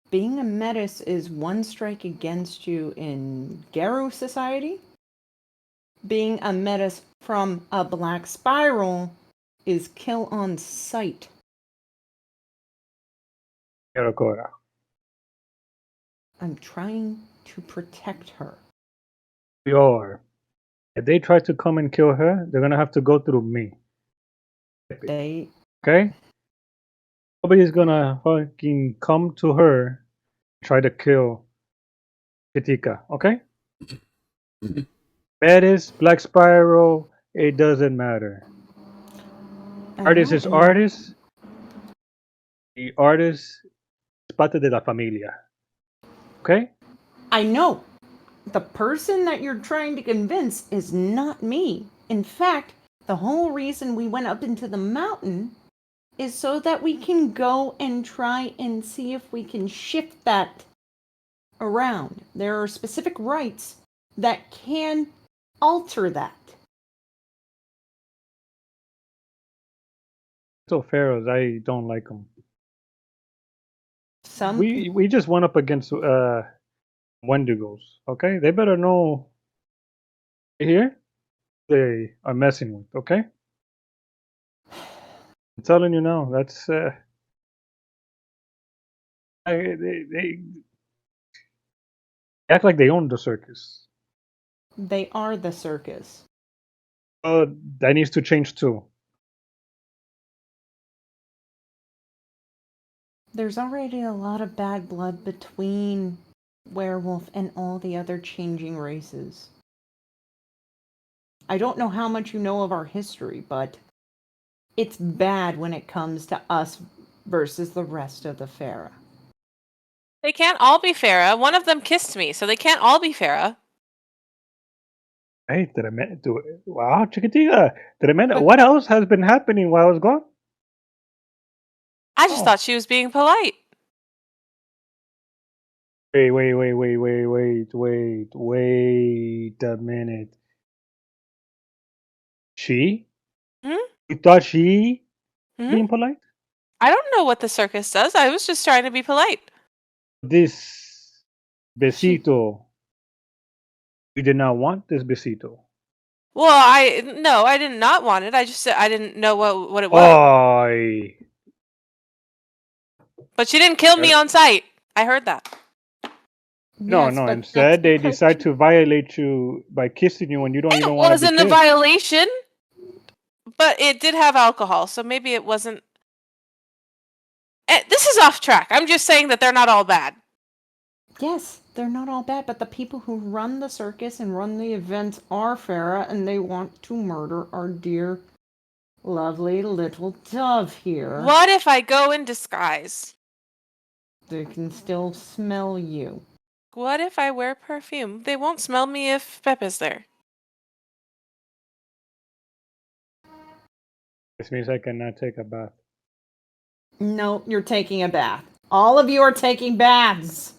Being a Metis is one strike against you in Garou society. Being a Metis from a black spiral is kill on sight. Pero Cora. I'm trying to protect her. We are. If they try to come and kill her, they're gonna have to go through me. They Okay? Nobody's gonna fucking come to her, try to kill Chitika, okay? Metis, Black Spiral, it doesn't matter. I Artist know, is and artist. The artist is parte de la familia. Okay? I know. The person that you're trying to convince is not me. In fact, the whole reason we went up into the mountain is so that we can go and try and see if we can shift that around. There are specific rites that can alter that. So pharaohs, I don't like them. Some We just went up against Wendigos. Okay, they better know here they are messing with. Okay, I'm telling you now. That's they act like they own the circus. they are the circus. That needs to change too. There's already a lot of bad blood between werewolf and all the other changing races. I don't know how much you know of our history, but it's bad when it comes to us versus the rest of the Farah. They can't all be Farah. One of them kissed me, so they can't all be Farah. Hey, wow, Chiquitita, what else has been happening while I was gone? I just thought she was being polite. Wait a minute. She? Hmm? You thought she Hmm? being polite? I don't know what the circus does. I was just trying to be polite. This besito. We did not want this besito. Well, I did not want it. I just said I didn't know what it was. Ay. But she didn't kill me on sight. I heard that. No, Yes, no. but Instead, that's they because decide to violate you by kissing you when you don't It even want to wasn't be a kissed. violation, but it did have alcohol, so maybe it wasn't. This is off track. I'm just saying that they're not all bad. Yes, they're not all bad, but the people who run the circus and run the events are Farah, and they want to murder our dear, lovely little dove here. What if I go in disguise? They can still smell you. What if I wear perfume? They won't smell me if Pepe's there. This means I cannot take a bath. No, you're taking a bath. All of you are taking baths.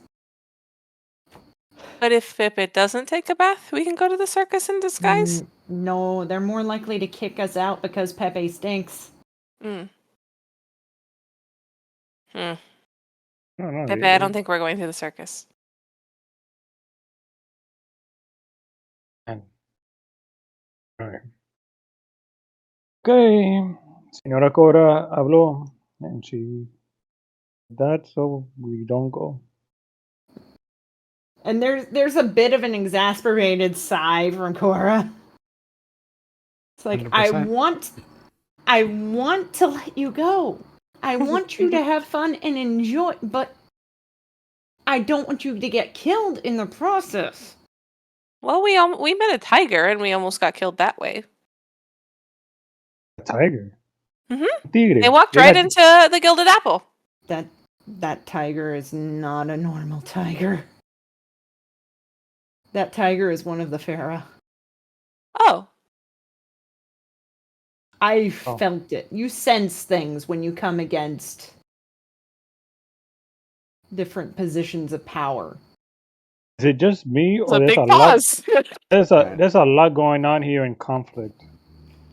But if Pepe doesn't take a bath, we can go to the circus in disguise? No, they're more likely to kick us out because Pepe stinks. Mm. Hmm. No, no. Pepe, I don't think we're going to the circus. All right. Okay. Señora Cora habló, and she did that, so we don't go. And there's a bit of an exasperated sigh from Cora. It's like 100%. I want to let you go. I want you to have fun and enjoy, but I don't want you to get killed in the process. Well, we met a tiger and we almost got killed that way. A tiger. Mhm. Tigre. They walked right into the Gilded Apple. That tiger is not a normal tiger. That tiger is one of the Pharaoh. Oh. I felt it. You sense things when you come against different positions of power. Is it just me, It's or a there's big a lot? pause. There's a lot going on here in conflict.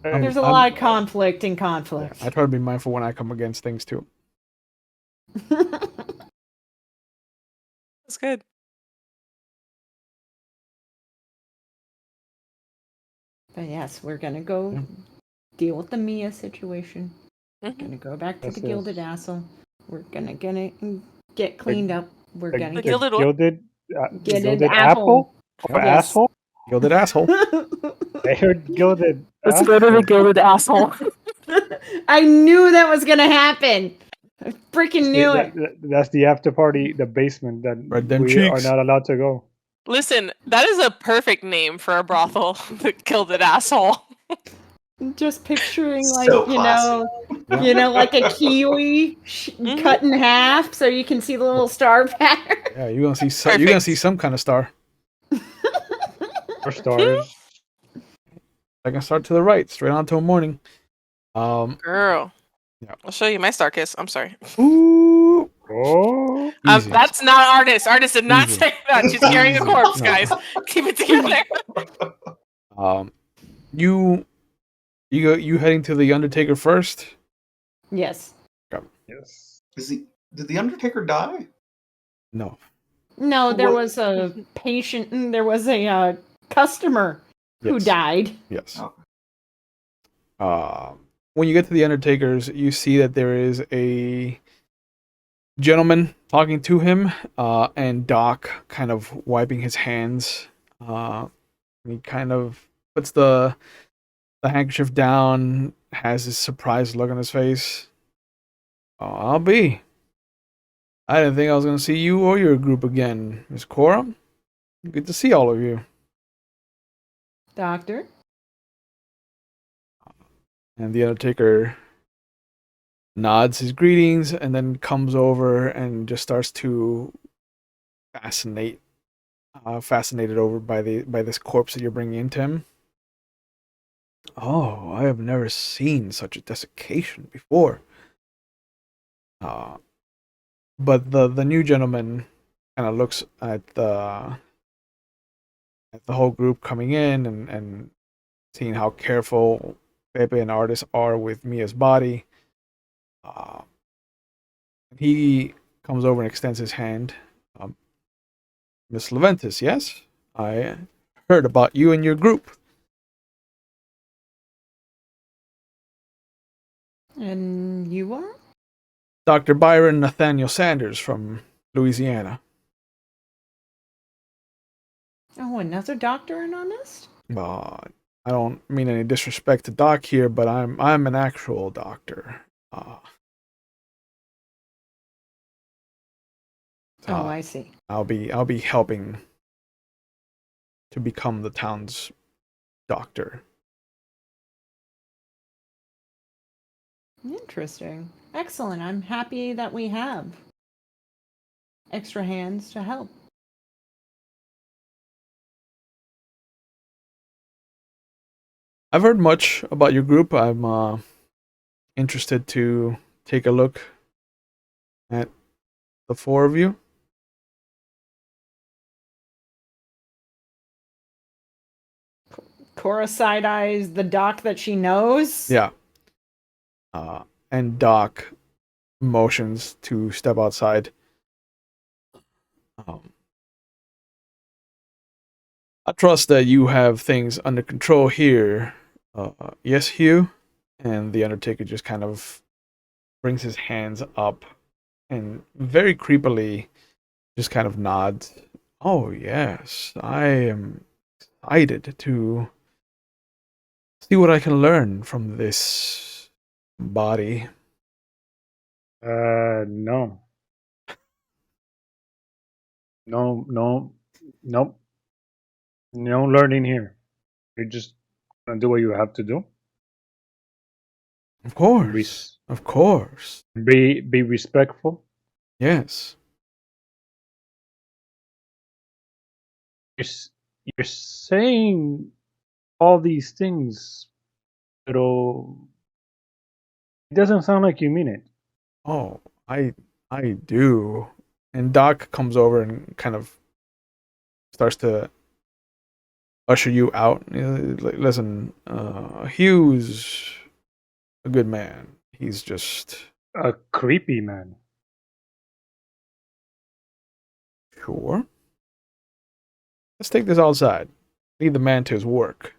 There's a lot of conflict in conflict. I try to be mindful when I come against things too. That's good. But yes, we're gonna go deal with the Mia situation. We're gonna go back to the Gilded Asshole. We're gonna get cleaned up. We're gonna The get Gilded Gilded Apple. Or asshole? Gilded Asshole. I heard gilded. Let's go to the Gilded Asshole. I knew that was gonna happen. I freaking knew it. That's the after party, the basement that we are not allowed to go. Listen, that is a perfect name for a brothel. The Gilded Asshole. Just picturing So you know, like a kiwi cut in half, so you can see the little star pattern. Yeah, you're gonna see some kind of star. Or stars. Second star to the right, straight on till morning. Girl. Yeah. I'll show you my star kiss. I'm sorry. Ooh. Oh. Easy. That's not Artist. Artist did not Easy. say that. She's carrying a corpse, No. guys. Keep it together. You heading to the Undertaker first? Yes. Yes. Did the Undertaker die? No. No, there was a patient. There was a customer who Yes. died. Yes. Oh. When you get to the Undertaker's, you see that there is a gentleman talking to him, and Doc kind of wiping his hands. He kind of puts the handkerchief down, has this surprised look on his face. I'll be. I didn't think I was going to see you or your group again, Miss Cora. Good to see all of you. Doctor? And the Undertaker nods his greetings and then comes over and just starts to fascinated over by this corpse that you're bringing into him. Oh, I have never seen such a desiccation before. But the new gentleman kind of looks at the whole group coming in and seeing how careful Pepe and Artis are with Mia's body. He comes over and extends his hand. Miss Leventis, yes? I heard about you and your group. And you are? Dr. Byron Nathaniel Sanders from Louisiana. Oh, another doctor in on this? I don't mean any disrespect to Doc here, but I'm an actual doctor. I see. I'll be helping to become the town's doctor. Interesting. Excellent. I'm happy that we have extra hands to help. I've heard much about your group. I'm interested to take a look at the four of you. Cora side eyes the Doc that she knows. Yeah. And Doc motions to step outside. I trust that you have things under control here. Yes, Hugh? And the Undertaker just kind of brings his hands up and very creepily just kind of nods. Oh, yes. I am excited to see what I can learn from this body. No. No, no, nope. No learning here. You're just gonna do what you have to do. Of course. Of course. Be respectful. Yes. You're saying all these things, but it doesn't sound like you mean it. Oh, I do. And Doc comes over and kind of starts to usher you out. Listen, Hugh's a good man. He's just A creepy man. sure. Let's take this outside. Leave the man to his work.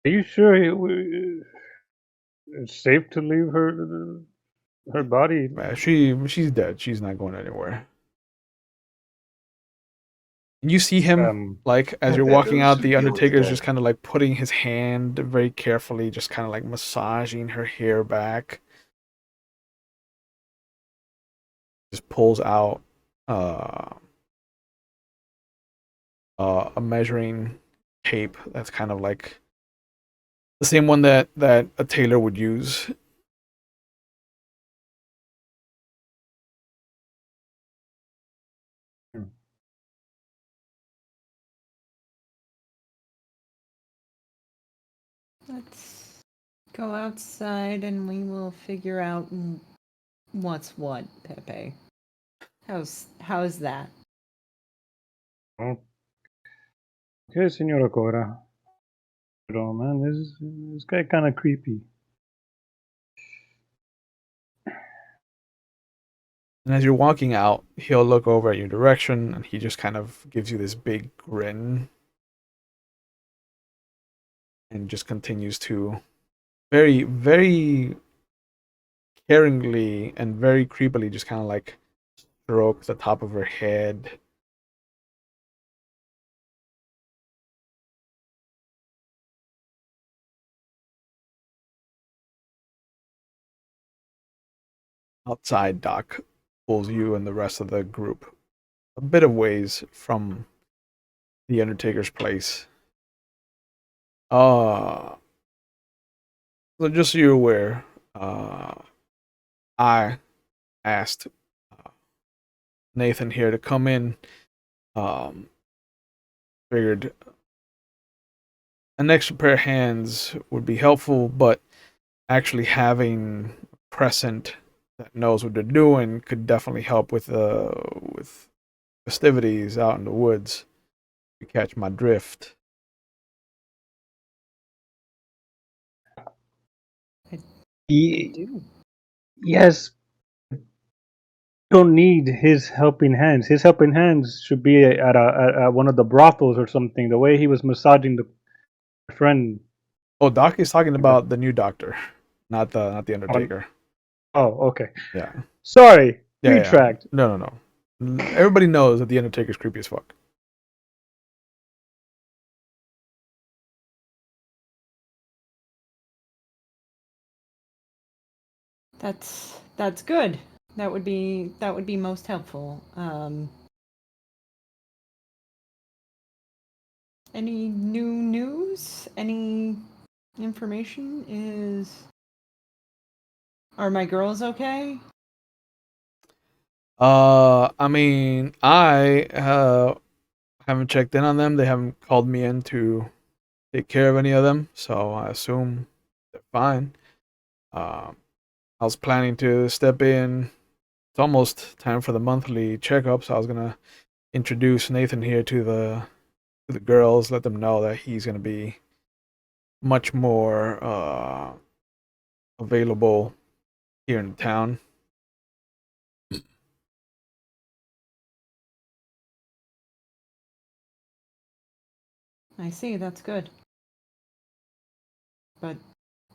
Are you sure it's safe to leave her body? She's dead. She's not going anywhere. You see him like as you're walking out, the Undertaker's just kind of like putting his hand very carefully, just kind of like massaging her hair back. Just pulls out a measuring tape that's kind of like the same one that a tailor would use. Let's go outside and we will figure out what's what, Pepe. How's that? Okay, Senora Cora. Pero man, this guy kind of creepy. And as you're walking out, he'll look over at your direction and he just kind of gives you this big grin and just continues to very, very caringly and very creepily just kind of like stroke the top of her head. Outside, Doc pulls you and the rest of the group a bit of ways from the Undertaker's place. So just so you're aware, I asked Nathan here to come in. Figured an extra pair of hands would be helpful, but actually having a present that knows what they're doing could definitely help with festivities out in the woods. You catch my drift. Yes, don't need his helping hands. His helping hands should be at one of the brothels or something. The way he was massaging the friend. Oh, Doc is talking about the new doctor, not the Undertaker. Oh, okay. Yeah. Sorry. Yeah, Retract. Yeah. No. Everybody knows that the Undertaker's creepy as fuck. That's good. That would be most helpful. Any new news? Any information? Are my girls okay? I mean, I haven't checked in on them. They haven't called me in to take care of any of them, so I assume they're fine. I was planning to step in. It's almost time for the monthly checkup, so I was gonna introduce Nathan here to the girls, let them know that he's going to be much more available here in town. I see, that's good. But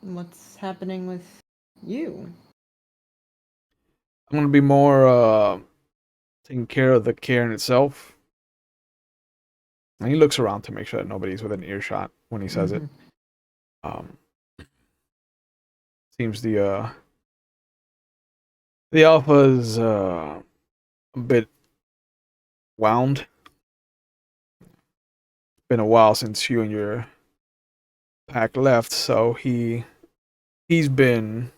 what's happening with you? I'm going to be more taking care of the cairn itself. And he looks around to make sure that nobody's within earshot when he says it. Seems the alpha's a bit wound. Been a while since you and your pack left, so he's been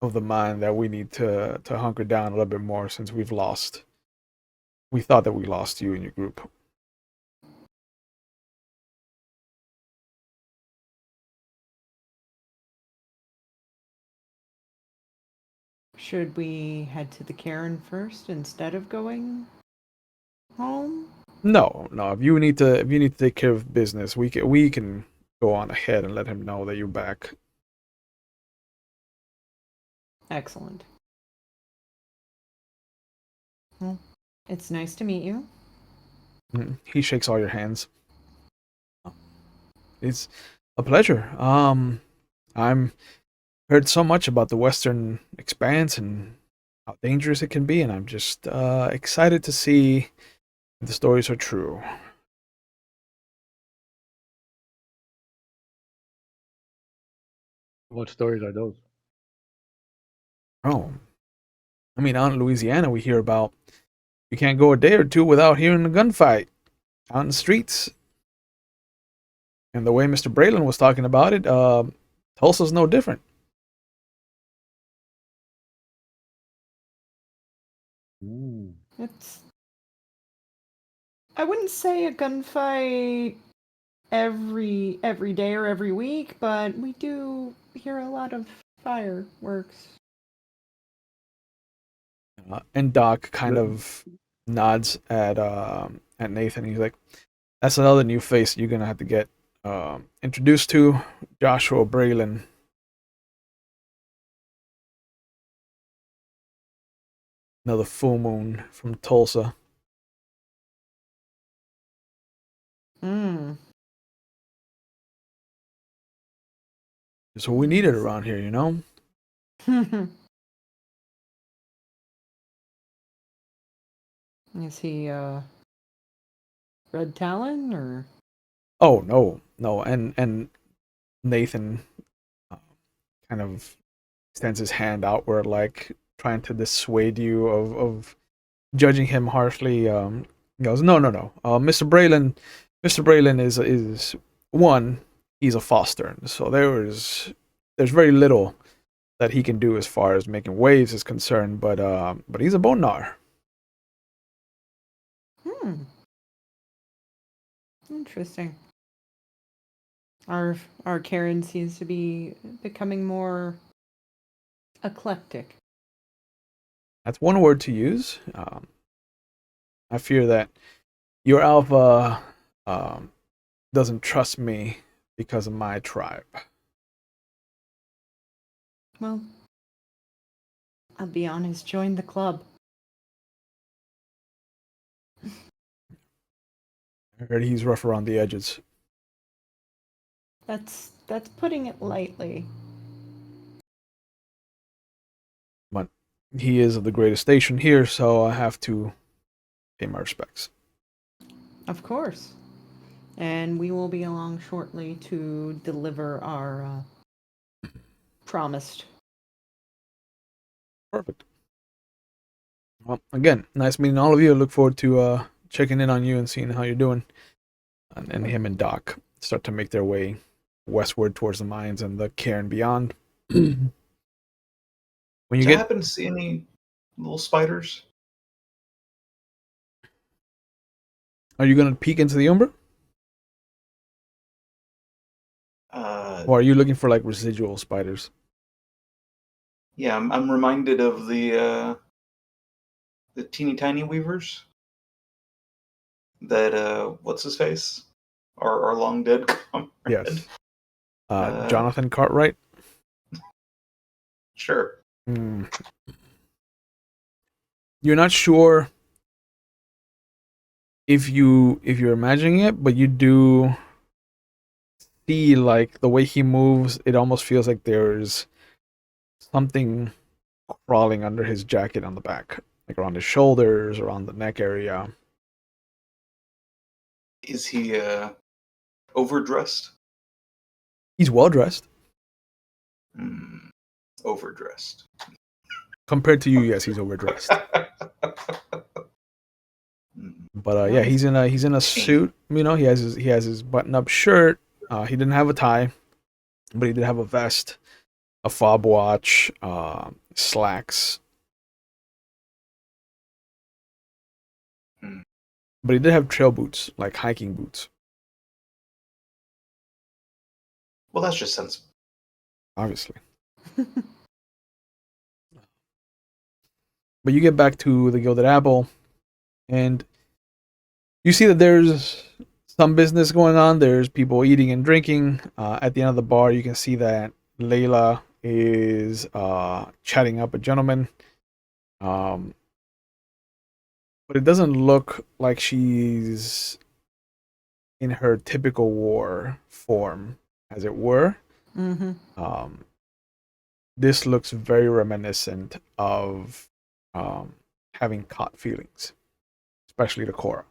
of the mind that we need to hunker down a little bit more since we thought that we lost you and your group. Should we head to the cairn first instead of going home? No. If you need to take care of business, we can go on ahead and let him know that you're back. Excellent. Well, it's nice to meet you. He shakes all your hands. It's a pleasure. I'm heard so much about the Western Expanse and how dangerous it can be, and I'm just excited to see if the stories are true. What stories are those? Oh, I mean, out in Louisiana, we hear about you can't go a day or two without hearing a gunfight out in the streets. And the way Mr. Braylon was talking about it, Tulsa's no different. It's... I wouldn't say a gunfight every day or every week, but we do hear a lot of fireworks. And Doc kind of nods at Nathan. He's like, "That's another new face you're gonna have to get introduced to, Joshua Braylon." Another full moon from Tulsa. So we need it around here, you know? Is he Red Talon or? Oh no, and Nathan kind of extends his hand outward, like trying to dissuade you of judging him harshly. He goes, no. Mr. Braylon is one. He's a foster, so there's very little that he can do as far as making waves is concerned. But he's a bonar. Interesting. Our Karen seems to be becoming more eclectic. That's one word to use. I fear that your alpha doesn't trust me because of my tribe. Well, I'll be honest, join the club. I heard he's rough around the edges. That's putting it lightly. But he is of the greatest station here, so I have to pay my respects. Of course. And we will be along shortly to deliver our promised. Perfect. Well, again, nice meeting all of you. I look forward to checking in on you and seeing how you're doing. And him and Doc start to make their way westward towards the mines and the cairn beyond. When you Do get you happen to see any little spiders? Are you gonna peek into the Umbra? Or are you looking for like residual spiders? Yeah, I'm reminded of the teeny tiny weavers. that what's his face? Our long dead comrade. Yes. Uh, Jonathan Cartwright. Sure. Hmm. You're not sure if you're imagining it, but you do see like the way he moves. It almost feels like there's something crawling under his jacket on the back, like around his shoulders, around the neck area. Is he overdressed? He's well dressed Hmm. Overdressed. compared to you. Yes, he's overdressed. But yeah, he's in a suit. You know, he has his button up shirt. He didn't have a tie, but he did have a vest, a fob watch, slacks. Hmm. But he did have trail boots, like hiking boots. Well, that's just sensible. Obviously. But you get back to the Gilded Apple, and you see that there's some business going on. There's people eating and drinking. At the end of the bar, you can see that Layla is chatting up a gentleman. Um, but it doesn't look like she's in her typical war form, as it were. Mm-hmm. This looks very reminiscent of having caught feelings, especially to Cora.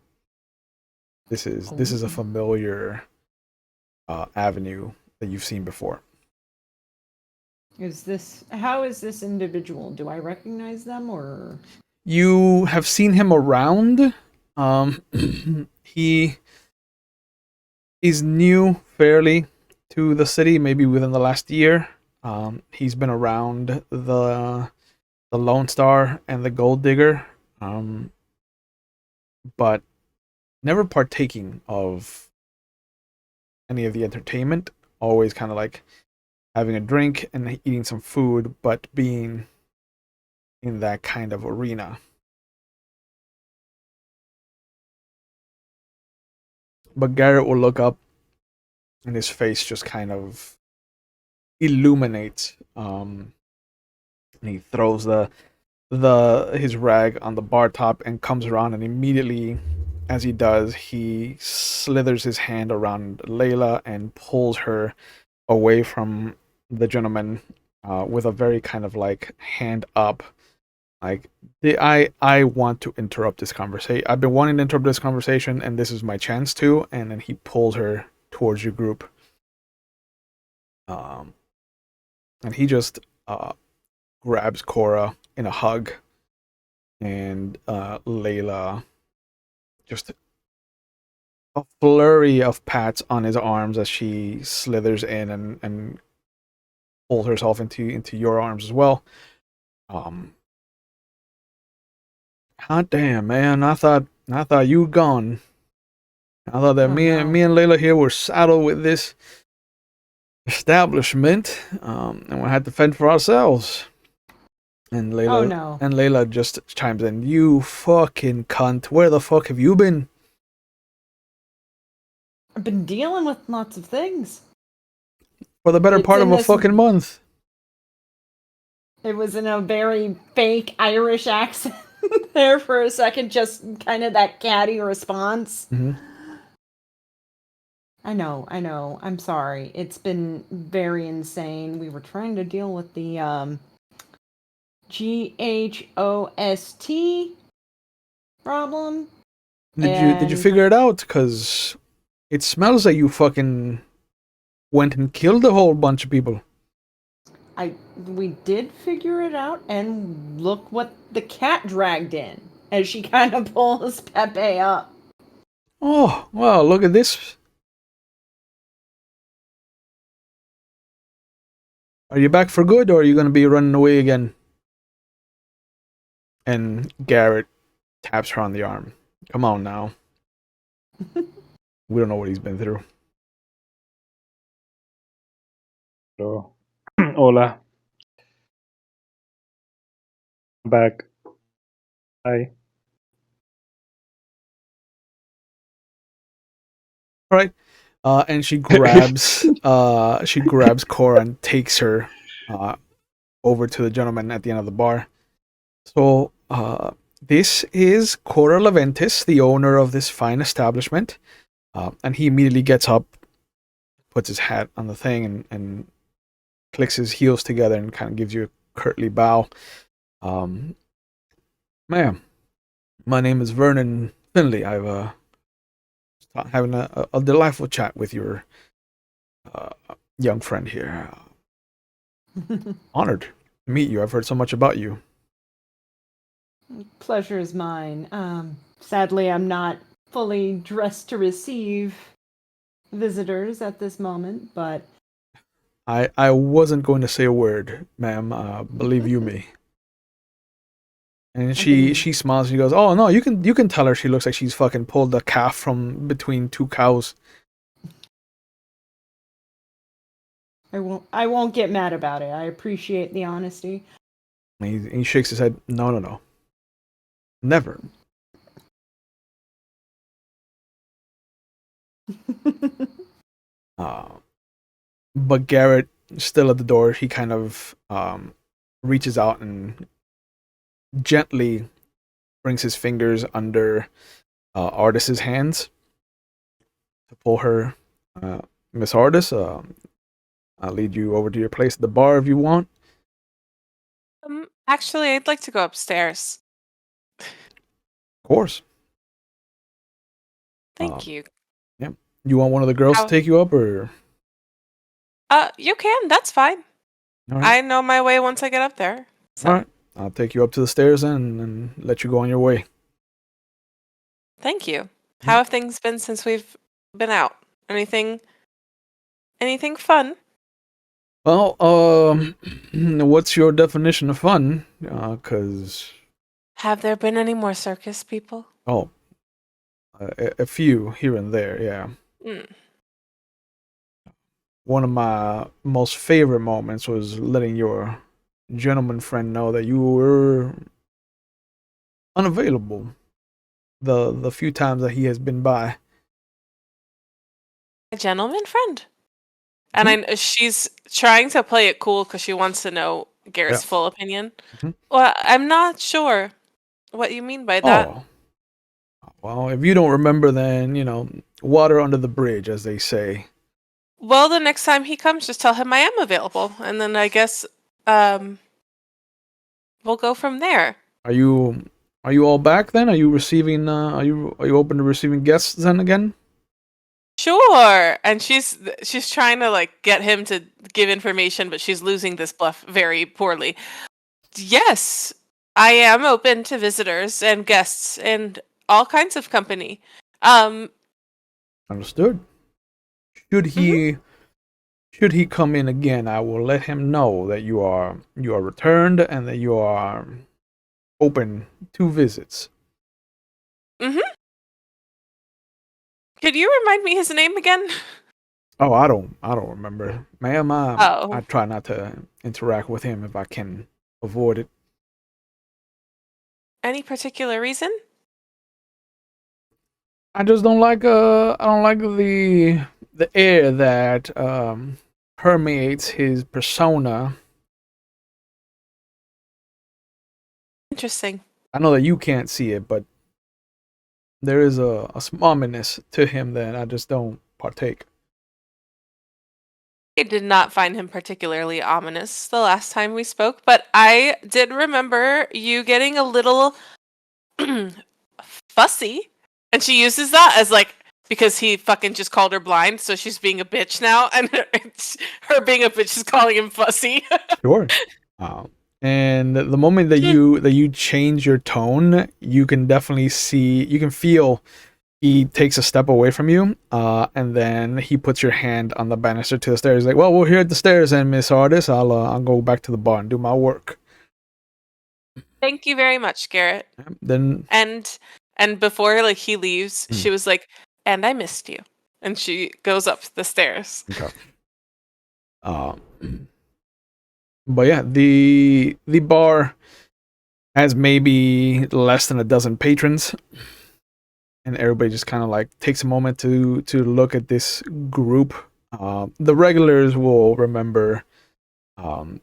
This is a familiar avenue that you've seen before. How is this individual? Do I recognize them or? You have seen him around. He is new fairly to the city, maybe within the last year. He's been around the Lone Star and the Gold Digger, but never partaking of any of the entertainment. Always kind of like having a drink and eating some food, but being in that kind of arena. But Garrett will look up, and his face just kind of illuminates. And he throws his rag on the bar top and comes around, and immediately, as he does, he slithers his hand around Layla and pulls her away from the gentleman with a very kind of like hand up. Like, I want to interrupt this conversation. I've been wanting to interrupt this conversation, and this is my chance to. And then he pulls her towards your group. And he just grabs Cora in a hug, and Layla just a flurry of pats on his arms as she slithers in and pulls herself into your arms as well. Hot damn, man! I thought you'd gone. I thought that me and Layla here were saddled with this establishment, and we had to fend for ourselves. And Layla just chimes in, "You fucking cunt! Where the fuck have you been?" I've been dealing with lots of things. For the better part of a fucking month. It was in a very fake Irish accent there for a second, just kind of that catty response. Mm-hmm. I know. I'm sorry. It's been very insane. We were trying to deal with the GHOST problem. Did you figure it out? Because it smells like you fucking went and killed a whole bunch of people. We did figure it out, and look what the cat dragged in as she kind of pulls Pepe up. Oh, well, look at this. Are you back for good, or are you going to be running away again? And Garrett taps her on the arm. Come on now. We don't know what he's been through. So, hola. Back. Hi. right. And she grabs Cora and takes her over to the gentleman at the end of the bar. So this is Cora Leventis, the owner of this fine establishment, and he immediately gets up, puts his hat on the thing, and clicks his heels together and kind of gives you a curtly bow. Ma'am, my name is Vernon Finley. I've having a delightful chat with your young friend here. Honored to meet you. I've heard so much about you. Pleasure is mine. Sadly, I'm not fully dressed to receive visitors at this moment, but I wasn't going to say a word, ma'am. Believe you me. And she smiles. She goes, "Oh no, you can tell her she looks like she's fucking pulled a calf from between two cows." I won't get mad about it. I appreciate the honesty. And he shakes his head. No, never. But Garrett, still at the door, he kind of reaches out and gently brings his fingers under Artis's hands to pull her. Miss Artis, I'll lead you over to your place at the bar if you want. Actually, I'd like to go upstairs. Of course. Thank you. Yeah. You want one of the girls to take you up, or? You can. That's fine. All right. I know my way once I get up there. So. All right. I'll take you up to the stairs and let you go on your way. Thank you. How have things been since we've been out? Anything fun? Well, what's your definition of fun? 'Cause Have there been any more circus people? A few here and there, yeah. One of my most favorite moments was letting your gentleman friend know that you were unavailable the few times that he has been by. A gentleman friend? And she's trying to play it cool because she wants to know Garrett's full opinion. Well, I'm not sure what you mean by that. Oh. Well, if you don't remember, then, water under the bridge, as they say. Well, the next time he comes, just tell him I am available. And then I guess we'll go from there. Are you all back then? Are you receiving, are you open to receiving guests then again? Sure. And she's trying to get him to give information, but she's losing this bluff very poorly. Yes, I am open to visitors and guests and all kinds of company. Understood. Should he come in again, I will let him know that you are returned and that you are open to visits. Could you remind me his name again? Oh, I don't remember. Ma'am, Oh. I try not to interact with him if I can avoid it. Any particular reason? I just don't like the air that permeates his persona. Interesting. I know that you can't see it, but there is a ominous to him that I just don't partake. I did not find him particularly ominous the last time we spoke, but I did remember you getting a little fussy. And she uses that as because he fucking just called her blind, so she's being a bitch now, and her being a bitch is calling him fussy. Sure. And the moment that you change your tone, you can definitely feel he takes a step away from you, and then he puts your hand on the banister to the stairs. He's like, "Well, we're here at the stairs, and Miss Artis, I'll go back to the bar and do my work." Thank you very much, Garrett. Then and before he leaves, she was like, "And I missed you," and she goes up the stairs. Okay. But yeah, the bar has maybe less than a dozen patrons. and everybody just kind of like takes a moment to look at this group. The regulars will remember who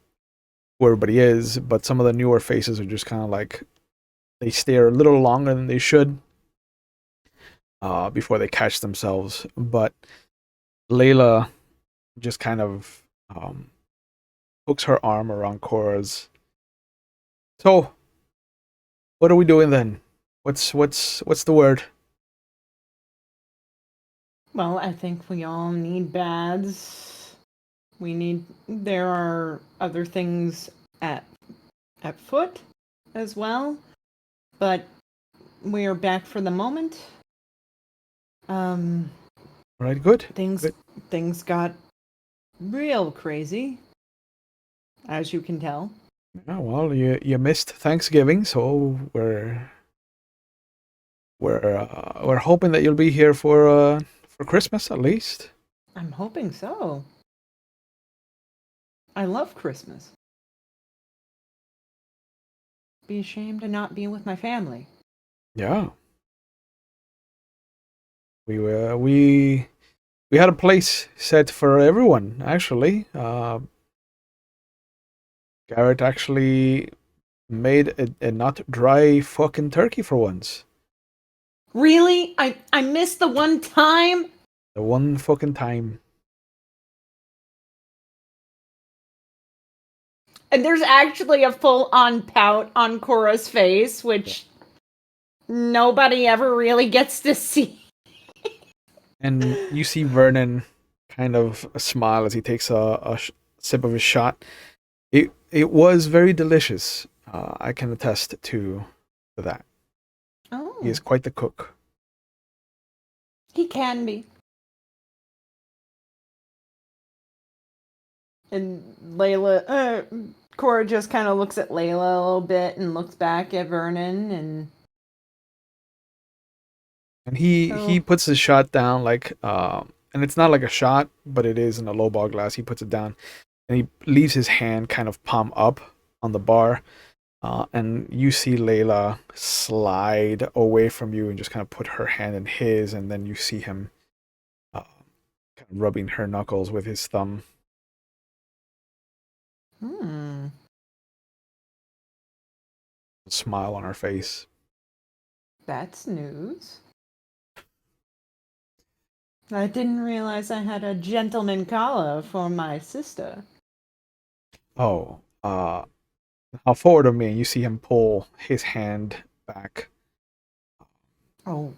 everybody is, but some of the newer faces are just kind of like they stare a little longer than they should before they catch themselves. But Layla just kind of hooks her arm around Cora's. So, what are we doing then? What's the word? Well, I think we all need baths. There are other things at foot as well, but we are back for the moment. All right, good. Things got real crazy, as you can tell. Yeah, well, you missed Thanksgiving, so we're hoping that you'll be here for Christmas at least. I'm hoping so. I love Christmas. Be ashamed to not be with my family. Yeah. We had a place set for everyone actually. Garrett actually made a not dry fucking turkey for once. Really? I missed the one time? The one fucking time. And there's actually a full-on pout on Cora's face, which nobody ever really gets to see. And you see Vernon kind of smile as he takes a sip of his shot. It was very delicious. I can attest to that. Oh. He is quite the cook. He can be. And Cora just kind of looks at Layla a little bit and looks back at Vernon And he puts his shot down like and it's not like a shot, but it is in a lowball glass. He puts it down and he leaves his hand kind of palm up on the bar. And you see Layla slide away from you and just kind of put her hand in his, and then you see him kind of rubbing her knuckles with his thumb. Smile on her face. That's news. I didn't realize I had a gentleman collar for my sister. Oh, now forward of me, and you see him pull his hand back. Oh,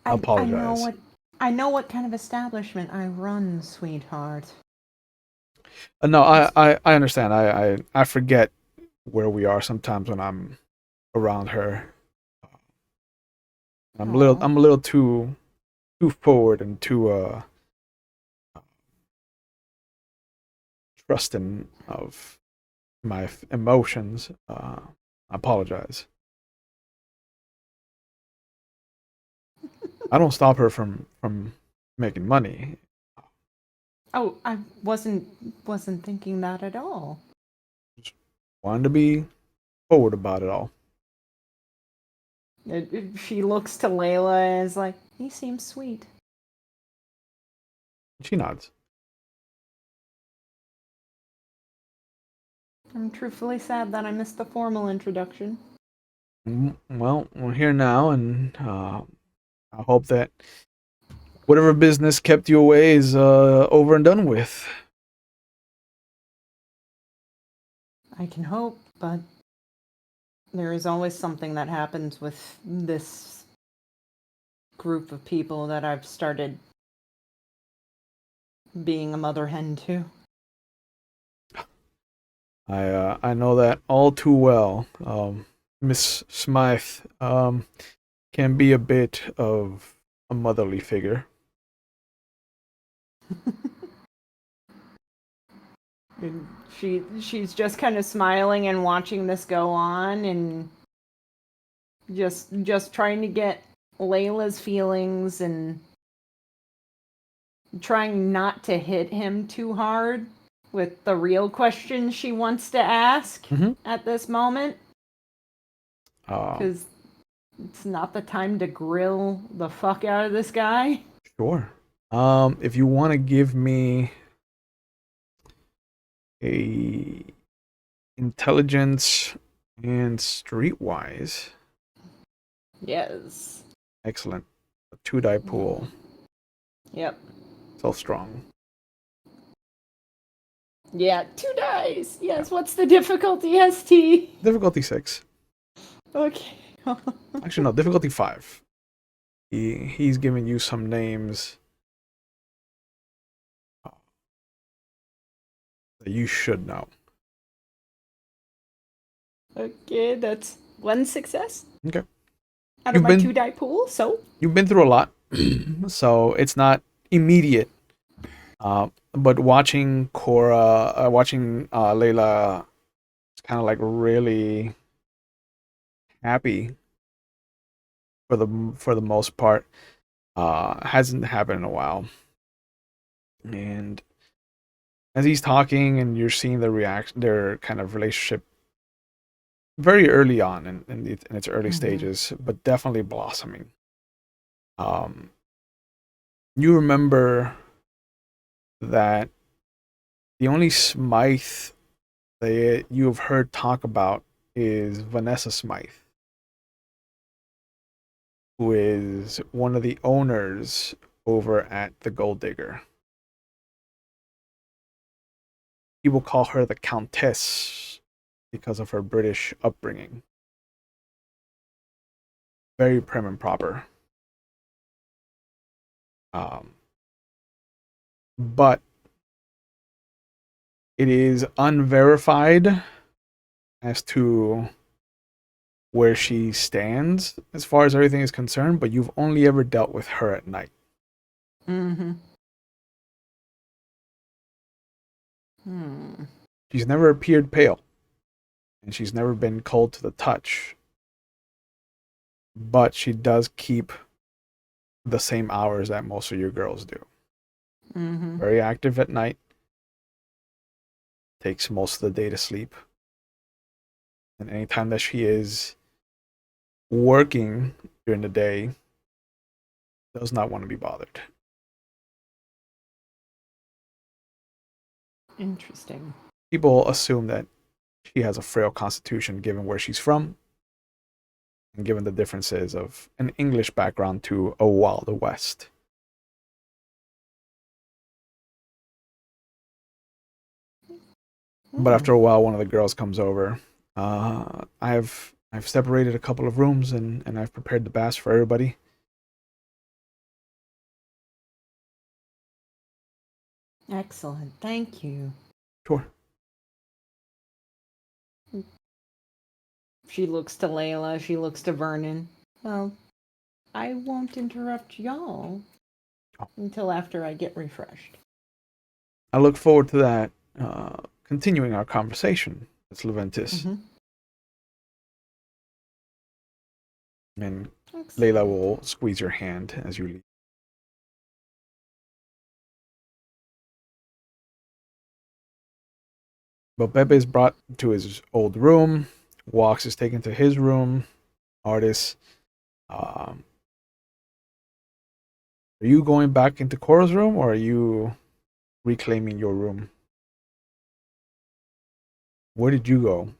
I apologize. I know what kind of establishment I run, sweetheart. No, I understand. I forget where we are sometimes when I'm around her. I'm a little too forward and too trusting of my emotions. I apologize. I don't stop her from making money. Oh, I wasn't thinking that at all. Just wanted to be forward about it all. She looks to Layla and is like, he seems sweet. She nods. I'm truthfully sad that I missed the formal introduction. Well, we're here now, and I hope that whatever business kept you away is over and done with. I can hope, but there is always something that happens with this group of people that I've started being a mother hen to. I know that all too well. Miss Smythe can be a bit of a motherly figure. She's just kind of smiling and watching this go on and just trying to get Layla's feelings and trying not to hit him too hard with the real questions she wants to ask at this moment. Because It's not the time to grill the fuck out of this guy. Sure. If you want to give me a intelligence and streetwise, Yes. excellent. A 2-die pool, Yep. so strong. Yeah, 2 dice. Yes. What's the difficulty, ST? Difficulty 6. Okay. Actually, no, difficulty 5. He's giving you some names that you should know. Okay, that's 1 success. Okay. Out You've of my been- 2-die pool, so. You've been through a lot, so it's not immediate. But watching Layla, it's kind of like really happy for the most part. Hasn't happened in a while, and as he's talking, and you're seeing the reaction, their kind of relationship, very early on in its early stages, but definitely blossoming. You remember that the only Smythe that you have heard talk about is Vanessa Smythe, who is one of the owners over at the Gold Digger. People call her the Countess because of her British upbringing. Very prim and proper. But it is unverified as to where she stands as far as everything is concerned, but you've only ever dealt with her at night. Mm-hmm. She's never appeared pale, and she's never been cold to the touch. But she does keep the same hours that most of your girls do. Mm-hmm. Very active at night. Takes most of the day to sleep. And anytime that she is working during the day, does not want to be bothered. Interesting. People assume that she has a frail constitution given where she's from, and given the differences of an English background to a Wild West. But after a while, one of the girls comes over. I've separated a couple of rooms and I've prepared the baths for everybody. Excellent. Thank you. Sure. She looks to Layla. She looks to Vernon. Well, I won't interrupt y'all until after I get refreshed. I look forward to that. Continuing our conversation, Miss Leventis. Mm-hmm. And Excellent. Layla will squeeze your hand as you leave. But Pepe is brought to his old room. Walks is taken to his room. Artis. Are you going back into Cora's room, or are you reclaiming your room? Where did you go?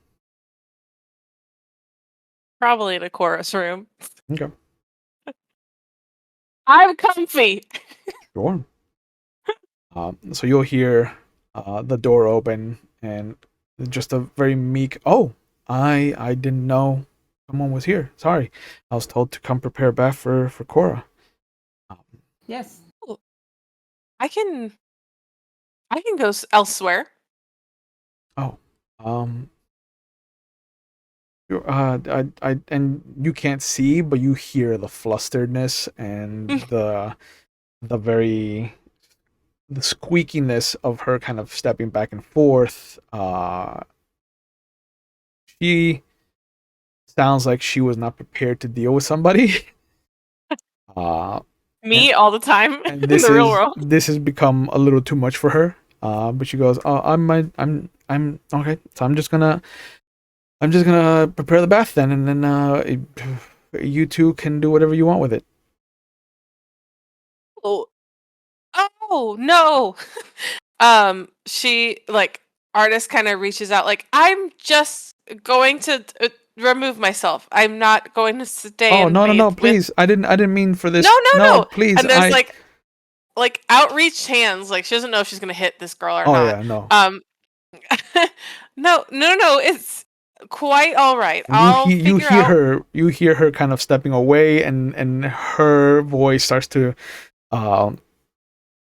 Probably the chorus room. Okay. I'm comfy. Sure. So you'll hear the door open and just a very meek, "Oh, I didn't know someone was here. Sorry. I was told to come prepare a bath for Cora." Yes. I can go elsewhere. Oh. I and you can't see, but you hear the flusteredness and the very the squeakiness of her kind of stepping back and forth. She sounds like she was not prepared to deal with somebody. Me all the time And in the real world. this has become a little too much for her. But she goes, "Oh, I'm okay. So I'm just gonna prepare the bath then, and then you two can do whatever you want with it. Oh no. She like artist kind of reaches out like I'm just going to remove myself. I'm not going to stay Oh and no, bathe with. please. I didn't mean for this. No. Please. And there's like outreached hands. Like she doesn't know if she's gonna hit this girl or Oh not. yeah, no. No. It's quite all right. And you I'll you figure out. hear her kind of stepping away, and her voice starts to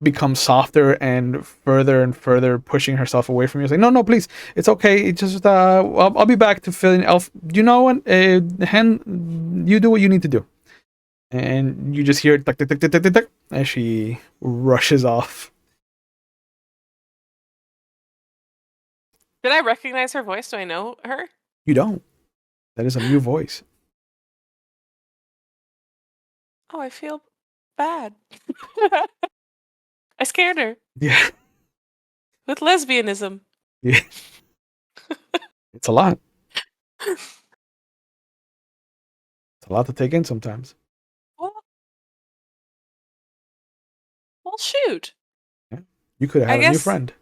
become softer and further pushing herself away from you. It's like, no, please, it's okay. It's just I'll be back to fill in. You know what? You do what you need to do, and you just hear it tick, tick, tick, tick, tick, tick, tick, as she rushes off. Did I recognize her voice? Do I know her? You don't. That is a new voice. Oh, I feel bad. I scared her Yeah, with lesbianism. yeah. It's a lot. It's a lot to take in sometimes. Well, shoot. You could have I had a new guess- friend.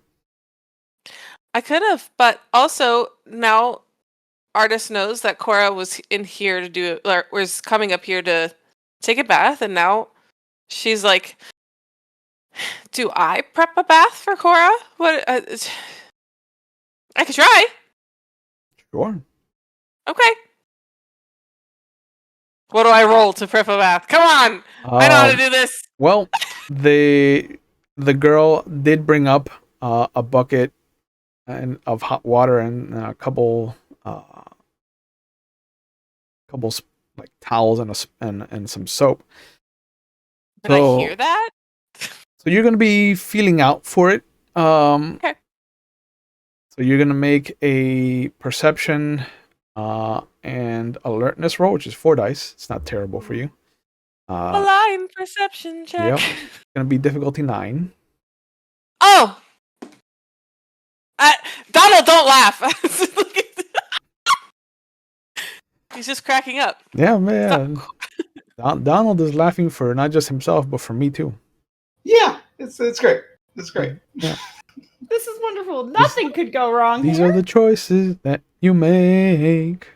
I could have, but also now artist knows that Cora was in here to do, or was coming up here to take a bath, and now she's like, "Do I prep a bath for Cora? What? I could try. Sure. Okay. What do I roll to prep a bath? Come on, I know how to do this." Well, the girl did bring up a bucket and of hot water and a couple like towels and some soap. Did I hear that? So you're gonna be feeling out for it. Okay. So you're gonna make a perception and alertness roll, which is 4 dice. It's not terrible for you. Blind perception check. Yep. It's gonna be difficulty 9. Oh, Donald, don't laugh. He's just cracking up. Yeah, man. Donald is laughing for not just himself, but for me too. Yeah, it's great. It's great. Yeah. This is wonderful. Nothing could go wrong These here. are the choices that you make.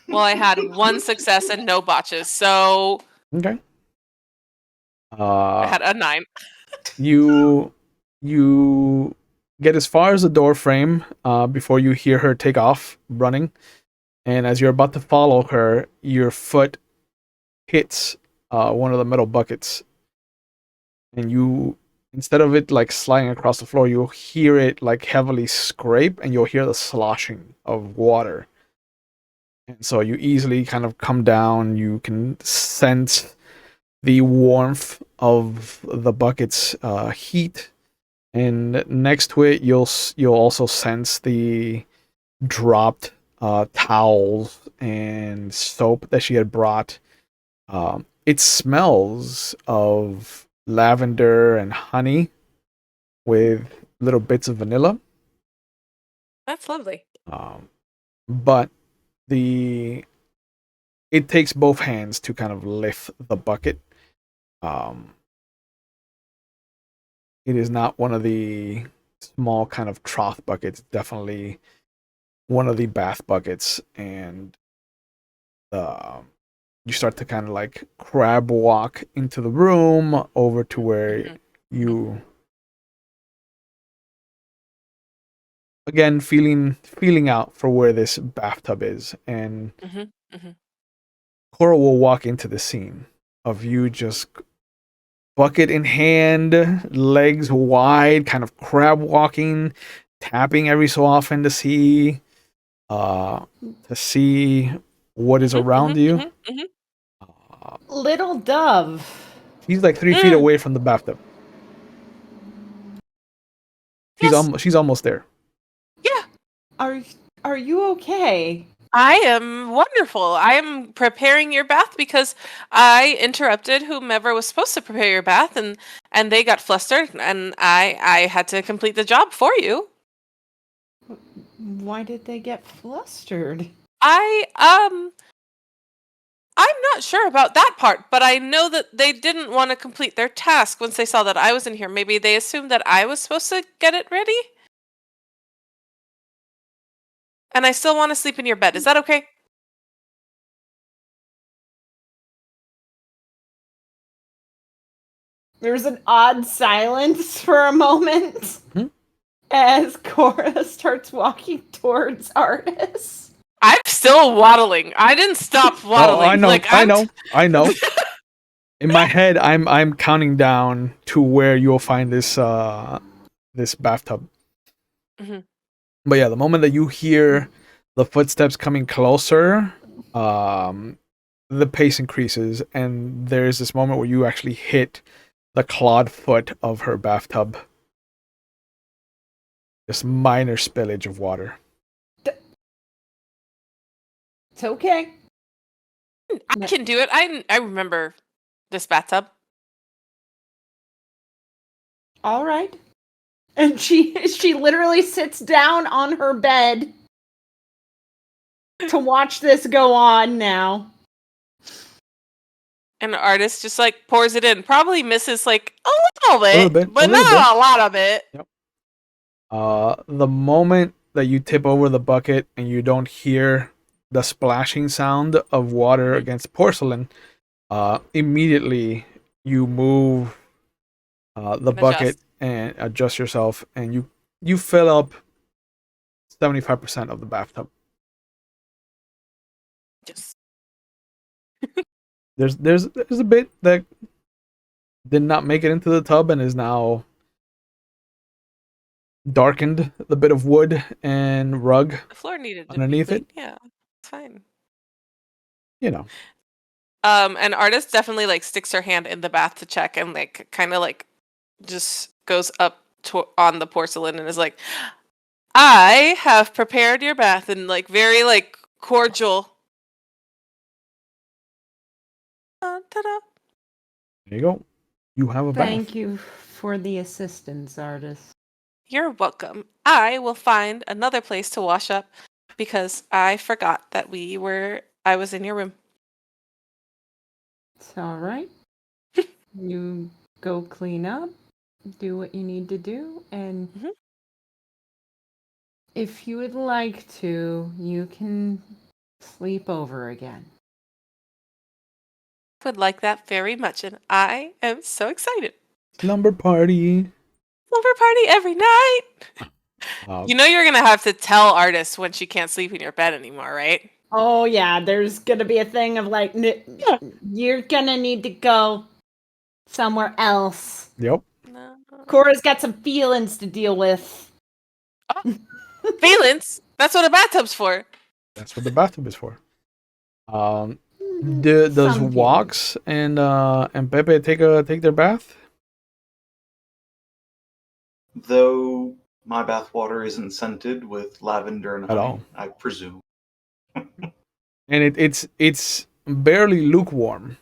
Well, I had 1 success and no botches, so Okay. I had a 9. You get as far as the door frame before you hear her take off running, and as you're about to follow her, your foot hits one of the metal buckets, and you, instead of it like sliding across the floor, you'll hear it like heavily scrape, and you'll hear the sloshing of water. And so you easily kind of come down. You can sense the warmth of the bucket's heat, and next to it, you'll also sense the dropped towels and soap that she had brought. It smells of lavender and honey with little bits of vanilla. That's lovely. But it takes both hands to kind of lift the bucket. It is not one of the small kind of trough buckets. Definitely one of the bath buckets, and you start to kind of like crab walk into the room over to where you again feeling out for where this bathtub is, and Cora will walk into the scene of you just bucket in hand, legs wide, kind of crab walking, tapping every so often to see what is around you. Little dove. She's like 3 feet away from the bathtub. She's almost there. Yeah. Are you okay? I am wonderful. I am preparing your bath because I interrupted whomever was supposed to prepare your bath, and they got flustered, and I had to complete the job for you. Why did they get flustered? I'm not sure about that part, but I know that they didn't want to complete their task once they saw that I was in here. Maybe they assumed that I was supposed to get it ready? And I still want to sleep in your bed. Is that okay? There's an odd silence for a moment as Cora starts walking towards Artis. I'm still waddling. I didn't stop waddling. Oh, I know, Like, I know. In my head, I'm counting down to where you'll find this this bathtub. Mhm. But yeah, the moment that you hear the footsteps coming closer, the pace increases, and there's this moment where you actually hit the clawed foot of her bathtub. Just minor spillage of water. It's okay. I can do it. I remember this bathtub. All right. And she literally sits down on her bed to watch this go on now. And the artist just like pours it in. Probably misses like a little bit, but a little not a lot of it. Yep. The moment that you tip over the bucket and you don't hear the splashing sound of water against porcelain, immediately you move the bucket and adjust yourself, and you fill up 75% of the bathtub. Just There's a bit that did not make it into the tub and is now darkened. The bit of wood and rug the floor needed to underneath be it. clean. Yeah, it's fine. You know. And artist definitely like sticks her hand in the bath to check and like kind of like just goes up on the porcelain and is like, I have prepared your bath, and like very like cordial. Ta-da. There you go. You have a bath. Thank you for the assistance, Artis. You're welcome. I will find another place to wash up because I forgot that I was in your room. It's all right. You go clean up, do what you need to do, and if you would like to, you can sleep over again. Would like that very much, and I am so excited. Slumber party. Slumber party every night. You know you're gonna have to tell artists when she can't sleep in your bed anymore, right? Oh yeah, there's gonna be a thing of like, you're gonna need to go somewhere else. Yep. No. Cora's got some feelings to deal with. Feelings? That's what a bathtub's for. That's what the bathtub is for. Does Some Walks and Pepe take their bath? Though my bathwater isn't scented with lavender and At honey, all. I presume. And it's barely lukewarm.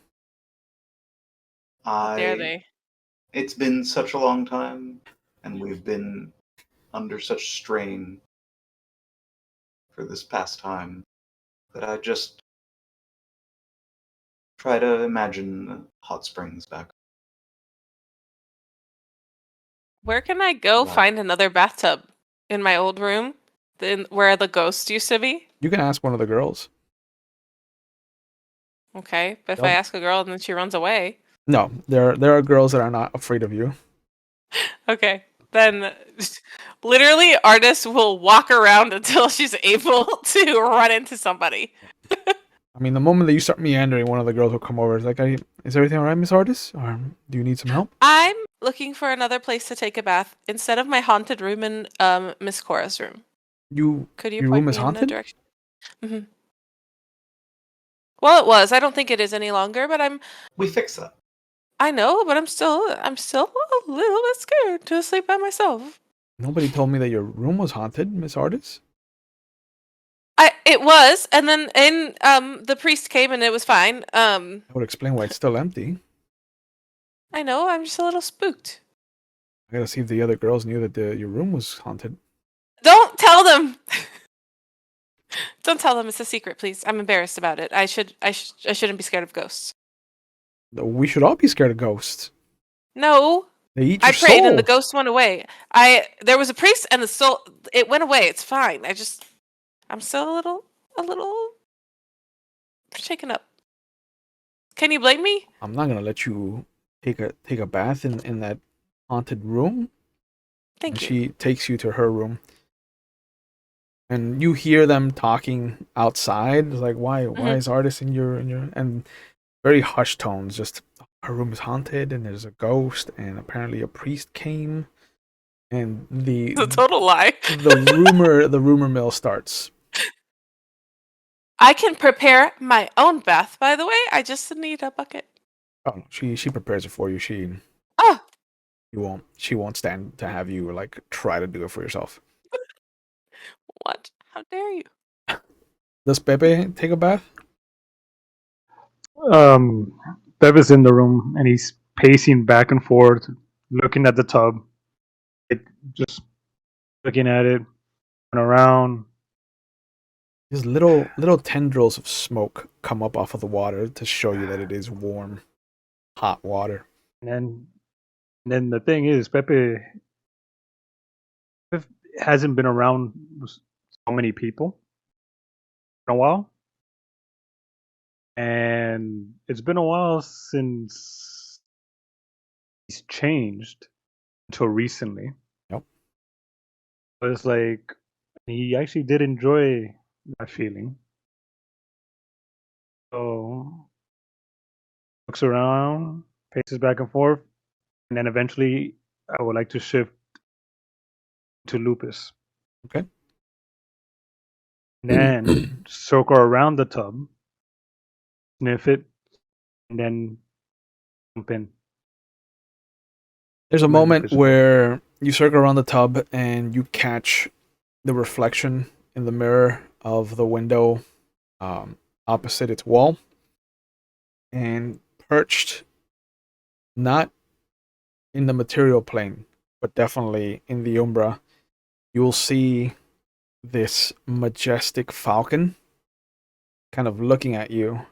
Dare they? It's been such a long time, and we've been under such strain for this past time that I just try to imagine the hot springs back. Where can I go Wow. find another bathtub? In my old room? Where the ghost used to be? You can ask one of the girls. Okay, but if Yep. I ask a girl and then she runs away. No, there are girls that are not afraid of you. Okay, then literally artist will walk around until she's able to run into somebody. I mean, the moment that you start meandering, one of the girls will come over. It's like, is everything all right, Miss Artis? Or do you need some help? I'm looking for another place to take a bath instead of my haunted room in Miss Cora's room. Could you Your point room me is in haunted? that direction? Mm-hmm. Well, it was. I don't think it is any longer, but We fix that. I know, but I'm still a little bit scared to sleep by myself. Nobody told me that your room was haunted, Miss Artis. It was, and then the priest came and it was fine. That would explain why it's still empty. I know, I'm just a little spooked. I gotta see if the other girls knew that your room was haunted. Don't tell them. Don't tell them it's a secret, please. I'm embarrassed about it. I shouldn't be scared of ghosts. We should all be scared of ghosts. No, They eat I your prayed soul. and the ghost went away. There was a priest and the soul. It went away. It's fine. I'm still a little shaken up. Can you blame me? I'm not gonna let you take a bath in that haunted room. Thank And you. she takes you to her room. And you hear them talking outside. It's like, why is Artis in your and very hushed tones, just her room is haunted and there's a ghost and apparently a priest came and It's a total lie. the rumor mill starts. I can prepare my own bath, by the way. I just need a bucket. Oh, she prepares it for you. Oh, She won't stand to have you like try to do it for yourself. what? How dare you? Does Pepe take a bath? Bev is in the room and he's pacing back and forth, looking at the tub, just looking at it, going around. These little tendrils of smoke come up off of the water to show you that it is warm, hot water. And then the thing is, Pepe hasn't been around so many people in a while. And it's been a while since he's changed until recently. Yep. But it's like he actually did enjoy that feeling. So looks around, paces back and forth, and then eventually I would like to shift to Lupus. Okay. And then circle around the tub, sniff it, and then jump in. There's a Might be moment visible. where you circle around the tub and you catch the reflection in the mirror of the window opposite its wall. And perched not in the material plane, but definitely in the Umbra, you'll see this majestic falcon kind of looking at you.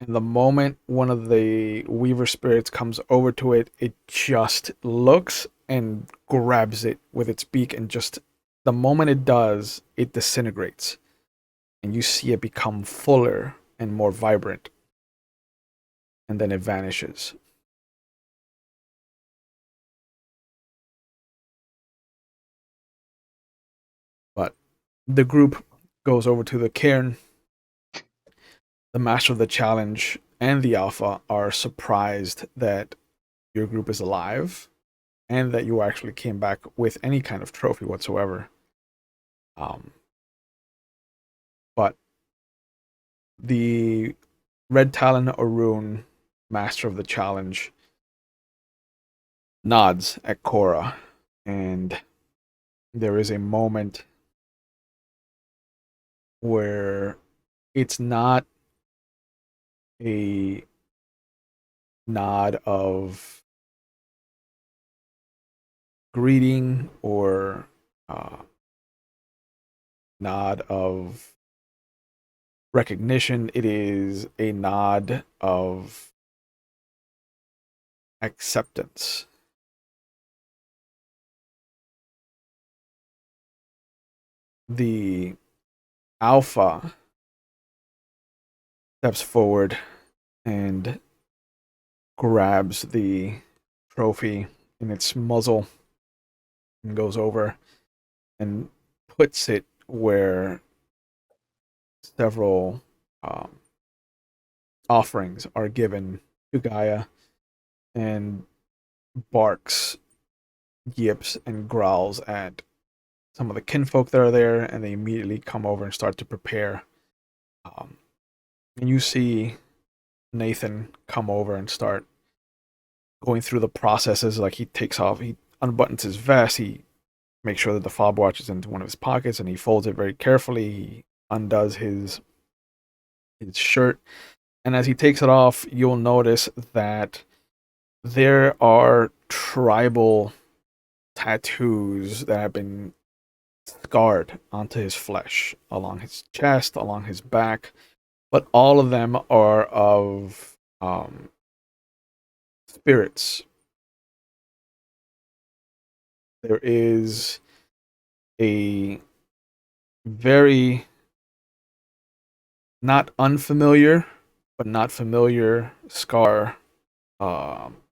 And the moment one of the Weaver spirits comes over to it, it just looks and grabs it with its beak, and just the moment it does, it disintegrates. And you see it become fuller and more vibrant. And then it vanishes. But the group goes over to the cairn. The master of the challenge and the alpha are surprised that your group is alive and that you actually came back with any kind of trophy whatsoever. But the Red Talon Arun, master of the challenge, nods at Korra, and there is a moment where it's not a nod of greeting or nod of recognition. It is a nod of acceptance. The alpha steps forward and grabs the trophy in its muzzle and goes over and puts it where several offerings are given to Gaia, and barks, yips, and growls at some of the kinfolk that are there, and they immediately come over and start to prepare. And you see Nathan come over and start going through the processes. Like he unbuttons his vest, he makes sure that the fob watch is into one of his pockets, and he folds it very carefully. He undoes his shirt, and as he takes it off, you'll notice that there are tribal tattoos that have been scarred onto his flesh, along his chest, along his back, but all of them are of spirits. There is a very not unfamiliar, but not familiar scar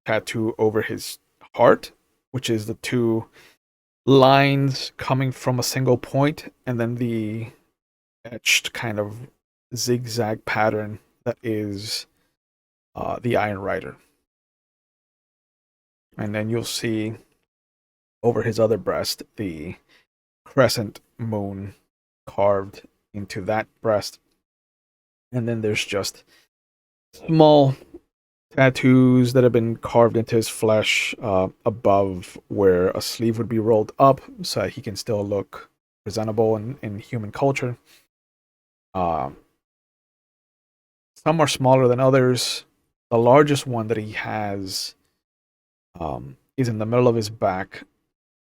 tattoo over his heart, which is the two lines coming from a single point, and then the etched kind of zigzag pattern that is the Iron Rider. And then you'll see over his other breast the crescent moon carved into that breast. And then there's just small tattoos that have been carved into his flesh above where a sleeve would be rolled up so that he can still look presentable in human culture. Some are smaller than others. The largest one that he has is in the middle of his back,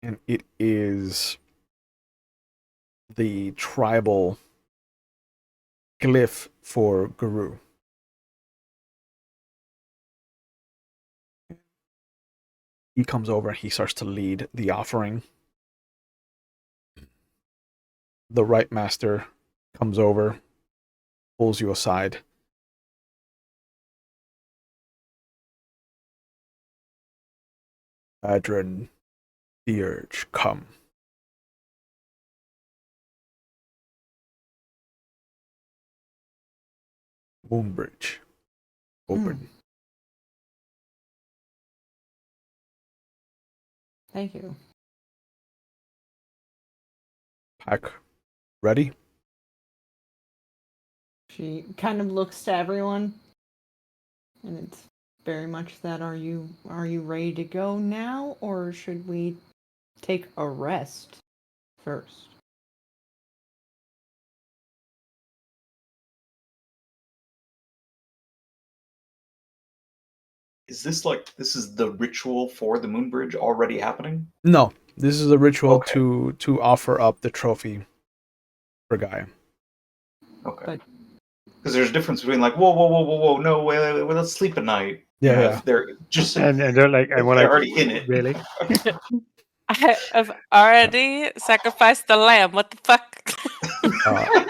and it is the tribal glyph for Garou. He comes over and he starts to lead the offering. The Right Master comes over, pulls you aside. Adrin, the urge, come. Moonbridge, open. Thank you. Pack ready? She kind of looks to everyone, and it's very much that are you ready to go now, or should we take a rest first? Is this like this is the ritual for the moon bridge already happening? No, this is a ritual Okay. to offer up the trophy for Gaia. Okay. But Because there's a difference between like, whoa, no, wait, let's sleep at night. Yeah, You know, yeah. If they're just And they're like, if and we're they're like, already in it. really? I have already sacrificed the lamb. What the fuck?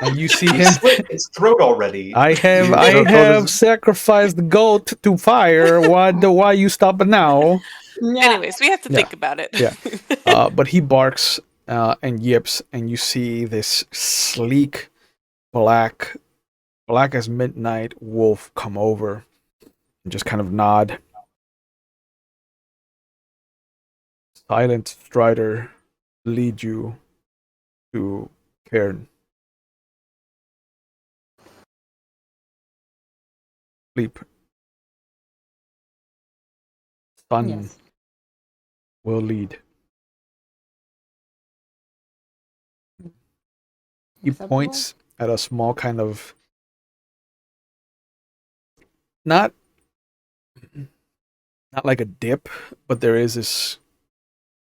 And you see He him. slit its throat already. I So have this- sacrificed the goat to fire. Why you stopping now? Anyways, we have to Yeah. think about it. Yeah. But he barks and yips, and you see this sleek, black as midnight wolf come over and just kind of nod. Silent Strider, lead you to Cairn. Sleep. Sun yes. will lead. He Acceptable? points at a small kind of not like a dip, but there is this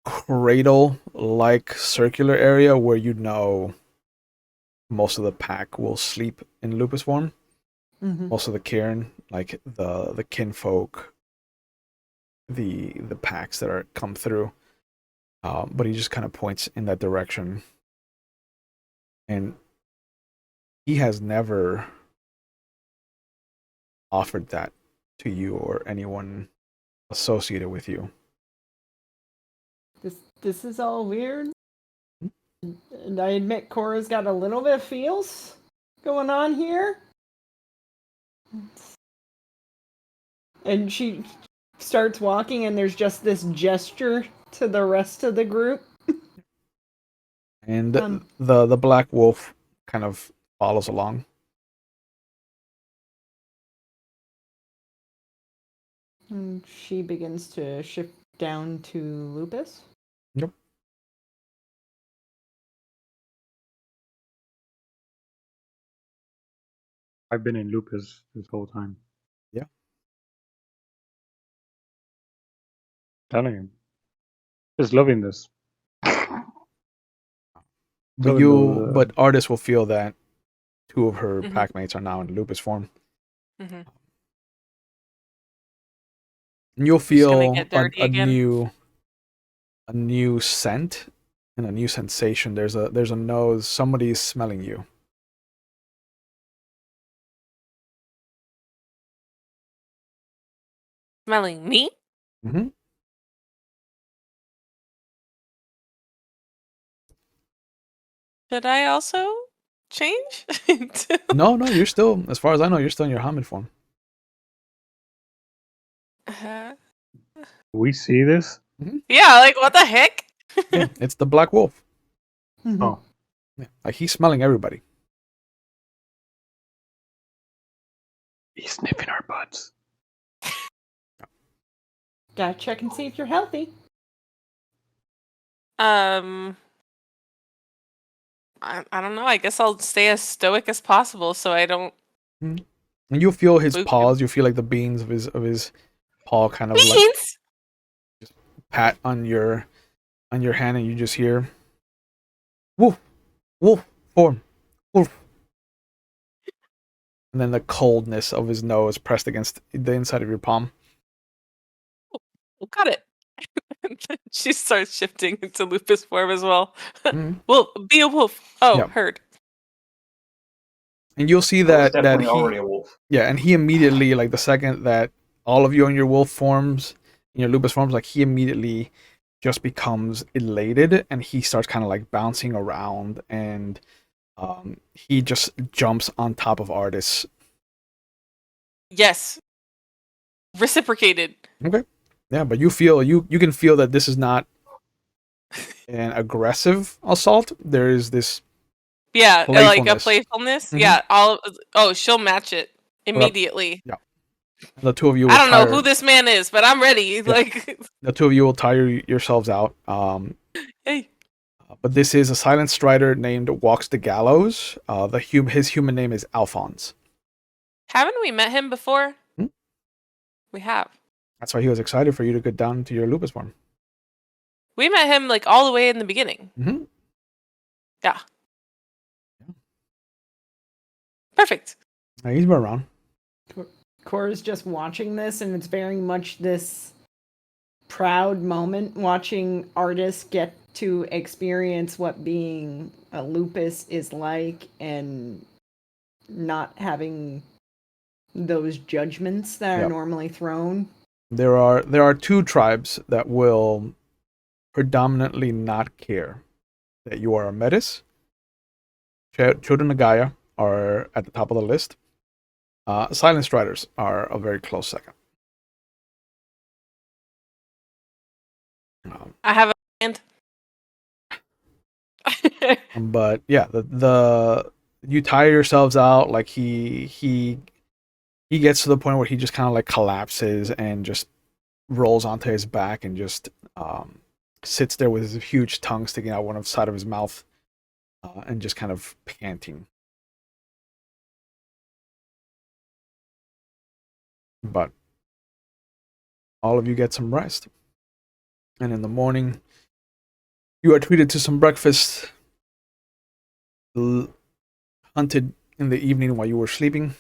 cradle like circular area where most of the pack will sleep in lupus form. Mm-hmm. Most of the cairn, like the kinfolk, the packs that are come through. But he just kind of points in that direction. And he has never offered that to you or anyone associated with you. This is all weird. And I admit Cora's got a little bit of feels going on here. And she starts walking, and there's just this gesture to the rest of the group. And the black wolf kind of follows along. And she begins to shift down to Lupus. Yep. I've been in lupus this whole time. Yeah. Telling him. Just loving this. But but Artist will feel that 2 of her Mhm. pack mates are now in lupus form. Mhm. And you'll Just gonna feel get dirty again. a new scent and a new sensation. There's a nose. Somebody's smelling you. Smelling me? Mm-hmm. Should I also change? No, you're still, as far as I know, you're still in your Hamid form. We see this? Yeah, like what the heck? Yeah, it's the Black Wolf. Oh, Yeah, like he's smelling everybody. he's sniffing our butts. Gotta check and see if you're healthy. I don't know. I guess I'll stay as stoic as possible so I don't. And you feel his Spook him. paws. You feel like the beans of his paw kind of like Beans! pat on your hand, and you just hear wolf, wolf form, wolf. And then the coldness of his nose pressed against the inside of your palm. Oh, got it. She starts shifting into lupus form as well. Mhm. Wolf, be a wolf. Oh, Yeah. heard. And you'll see I was that definitely he, already a wolf. yeah, and he immediately, like the second that all of you in your wolf forms, in your lupus forms, like he immediately just becomes elated, and he starts kind of like bouncing around, and he just jumps on top of Artis. Yes. Reciprocated. Okay. Yeah, but you feel you can feel that this is not an aggressive assault. There is this Yeah, like a playfulness. playfulness. Mhm. Yeah, she'll match it immediately. Yeah. The two of you will I don't know who tire. this man is, but I'm ready. Yeah. Like, The two of you will tire yourselves out. hey, But this is a silent strider named Walks the Gallows. His human name is Alphonse. haven't we met him before? Hmm? We have. That's why he was excited for you to get down to your lupus form. We met him like all the way in the beginning. Mm-hmm. Yeah. Perfect. He's been around. Cora's just watching this, and it's very much this proud moment watching artists get to experience what being a lupus is like and not having those judgments that are normally thrown. There are 2 tribes that will predominantly not care that you are a metis. Children of Gaia are at the top of the list. Silent Striders are a very close second. I have a hand. But yeah, the you tire yourselves out. Like he gets to the point where he just kind of like collapses and just rolls onto his back and just sits there with his huge tongue sticking out one side of his mouth and just kind of panting. But all of you get some rest. And in the morning, you are treated to some breakfast, hunted in the evening while you were sleeping.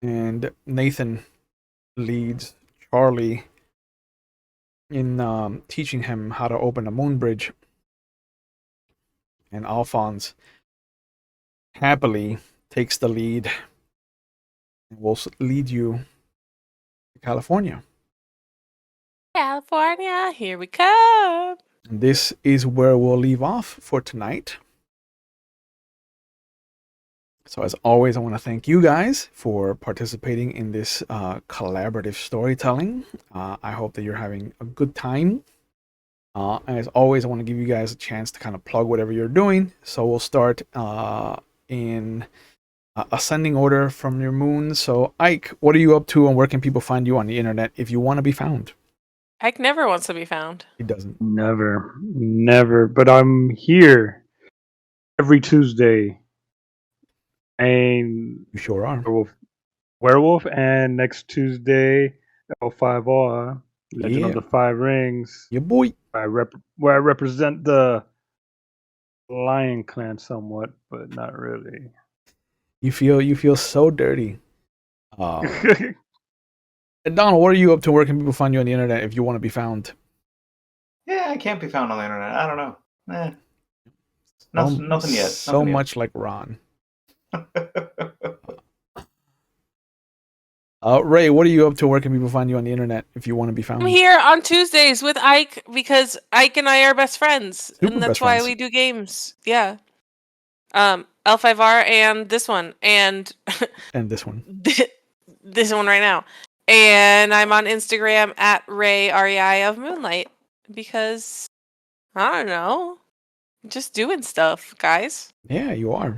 And Nathan leads Charlie in teaching him how to open a moon bridge. And Alphonse happily takes the lead and will lead you to California. California, here we come. And this is where we'll leave off for tonight. So as always, I want to thank you guys for participating in this collaborative storytelling. I hope that you're having a good time. And as always, I want to give you guys a chance to kind of plug whatever you're doing. So we'll start in ascending order from your moon. So Ike, what are you up to and where can people find you on the internet if you want to be found? Ike never wants to be found. He doesn't. Never. But I'm here every Tuesday. And You sure are. Werewolf, and next Tuesday, L5R, Legend of the Five Rings. Yeah, boy. Where I represent the Lion Clan somewhat, but not really. You feel so dirty. And Donald, what are you up to? Where can people find you on the internet if you want to be found? Yeah, I can't be found on the internet. I don't know. Nothing yet. So much like Ron. Ray, what are you up to? Where can people find you on the internet if you want to be found? I'm here on Tuesdays with Ike because Ike and I are best friends, Super and that's best why friends. we do games. Yeah. L5R and this one and And this one. this one right now. And I'm on Instagram at Ray REI of Moonlight because I don't know, just doing stuff, guys. Yeah, you are.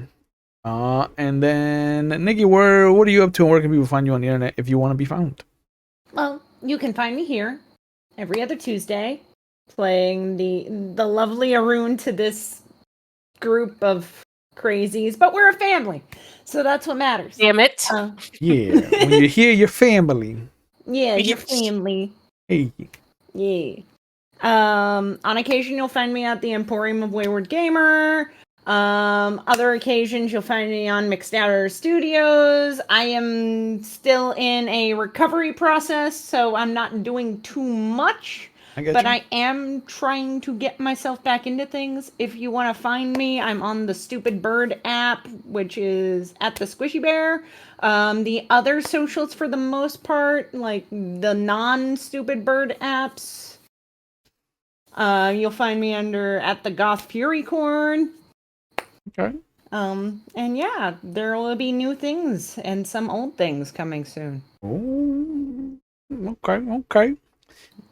And then Nikki, what are you up to? And where can people find you on the internet if you want to be found? Well, you can find me here every other Tuesday, playing the lovely Arun to this group of crazies, but we're a family, so that's what matters. Damn it! Yeah, when you hear your family. Yeah, your family. Hey. Yeah. On occasion, you'll find me at the Emporium of Wayward Gamer. Other occasions, you'll find me on Mixed Outer Studios. I am still in a recovery process, so I'm not doing too much. But I am trying to get myself back into things. If you want to find me, I'm on the Stupid Bird app, which is at the Squishy Bear. The other socials, for the most part, like the non-Stupid Bird apps, you'll find me under at the Goth Fury Corn. Okay. And yeah, there will be new things and some old things coming soon. Oh, okay.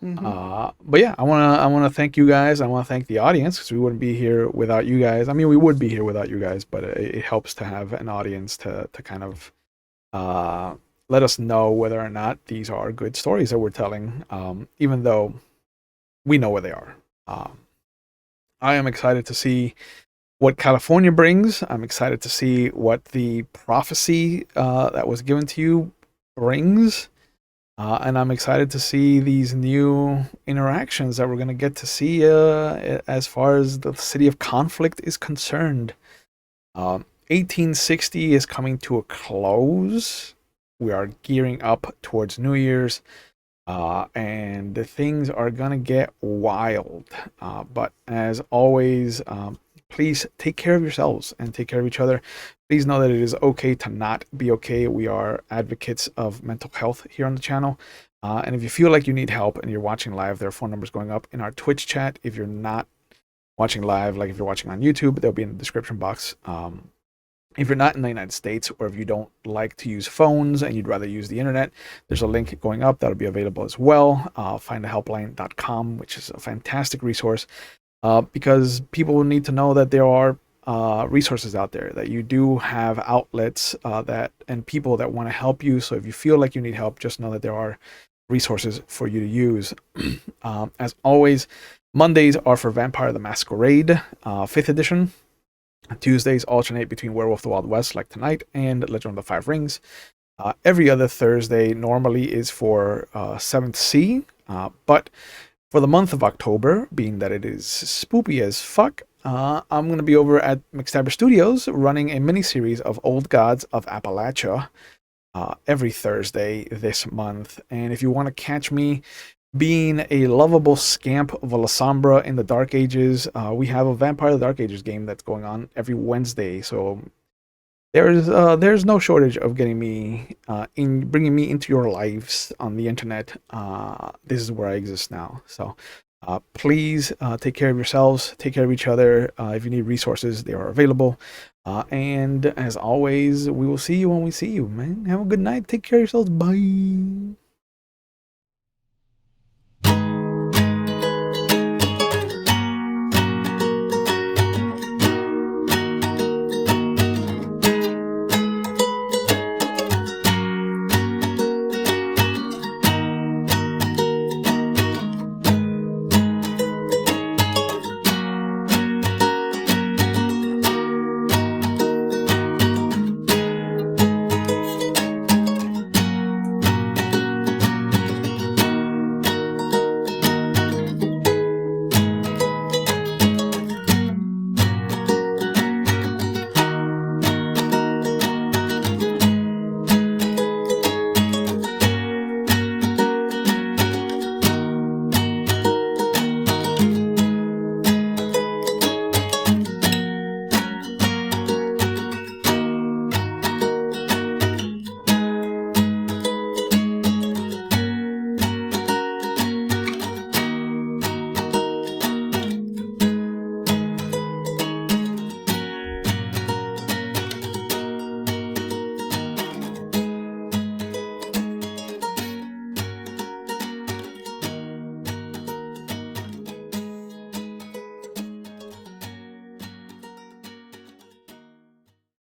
Mm-hmm. But yeah, I wanna thank you guys. I want to thank the audience because we wouldn't be here without you guys. I mean, we would be here without you guys, but it helps to have an audience to kind of let us know whether or not these are good stories that we're telling, even though we know where they are. I am excited to see what California brings. I'm excited to see what the prophecy that was given to you brings. And I'm excited to see these new interactions that we're going to get to see as far as the City of Conflict is concerned. 1860 is coming to a close. We are gearing up towards New Year's. And the things are going to get wild. But as always, please take care of yourselves and take care of each other. Please know that it is okay to not be okay. We are advocates of mental health here on the channel. And if you feel like you need help and you're watching live, there are phone numbers going up in our Twitch chat. If you're not watching live, like if you're watching on YouTube, they'll be in the description box. If you're not in the United States, or if you don't like to use phones and you'd rather use the internet, there's a link going up that'll be available as well. Findahelpline.com, which is a fantastic resource. Because people will need to know that there are resources out there, that you do have outlets and people that want to help you. So if you feel like you need help, just know that there are resources for you to use. As always, Mondays are for Vampire the Masquerade 5th edition. Tuesdays alternate between Werewolf the Wild West, like tonight, and Legend of the Five Rings. Every other Thursday normally is for 7th Sea, but for the month of October, being that it is spoopy as fuck, I'm going to be over at McStabber Studios running a mini-series of Old Gods of Appalachia every Thursday this month. And if you want to catch me being a lovable scamp of a Lasombra in the Dark Ages, we have a Vampire of the Dark Ages game that's going on every Wednesday. So there's no shortage of getting me bringing me into your lives on the internet. This is where I exist now. So please take care of yourselves, take care of each other. If you need resources, they are available. And as always, we will see you when we see you, man. Have a good night. Take care of yourselves. Bye.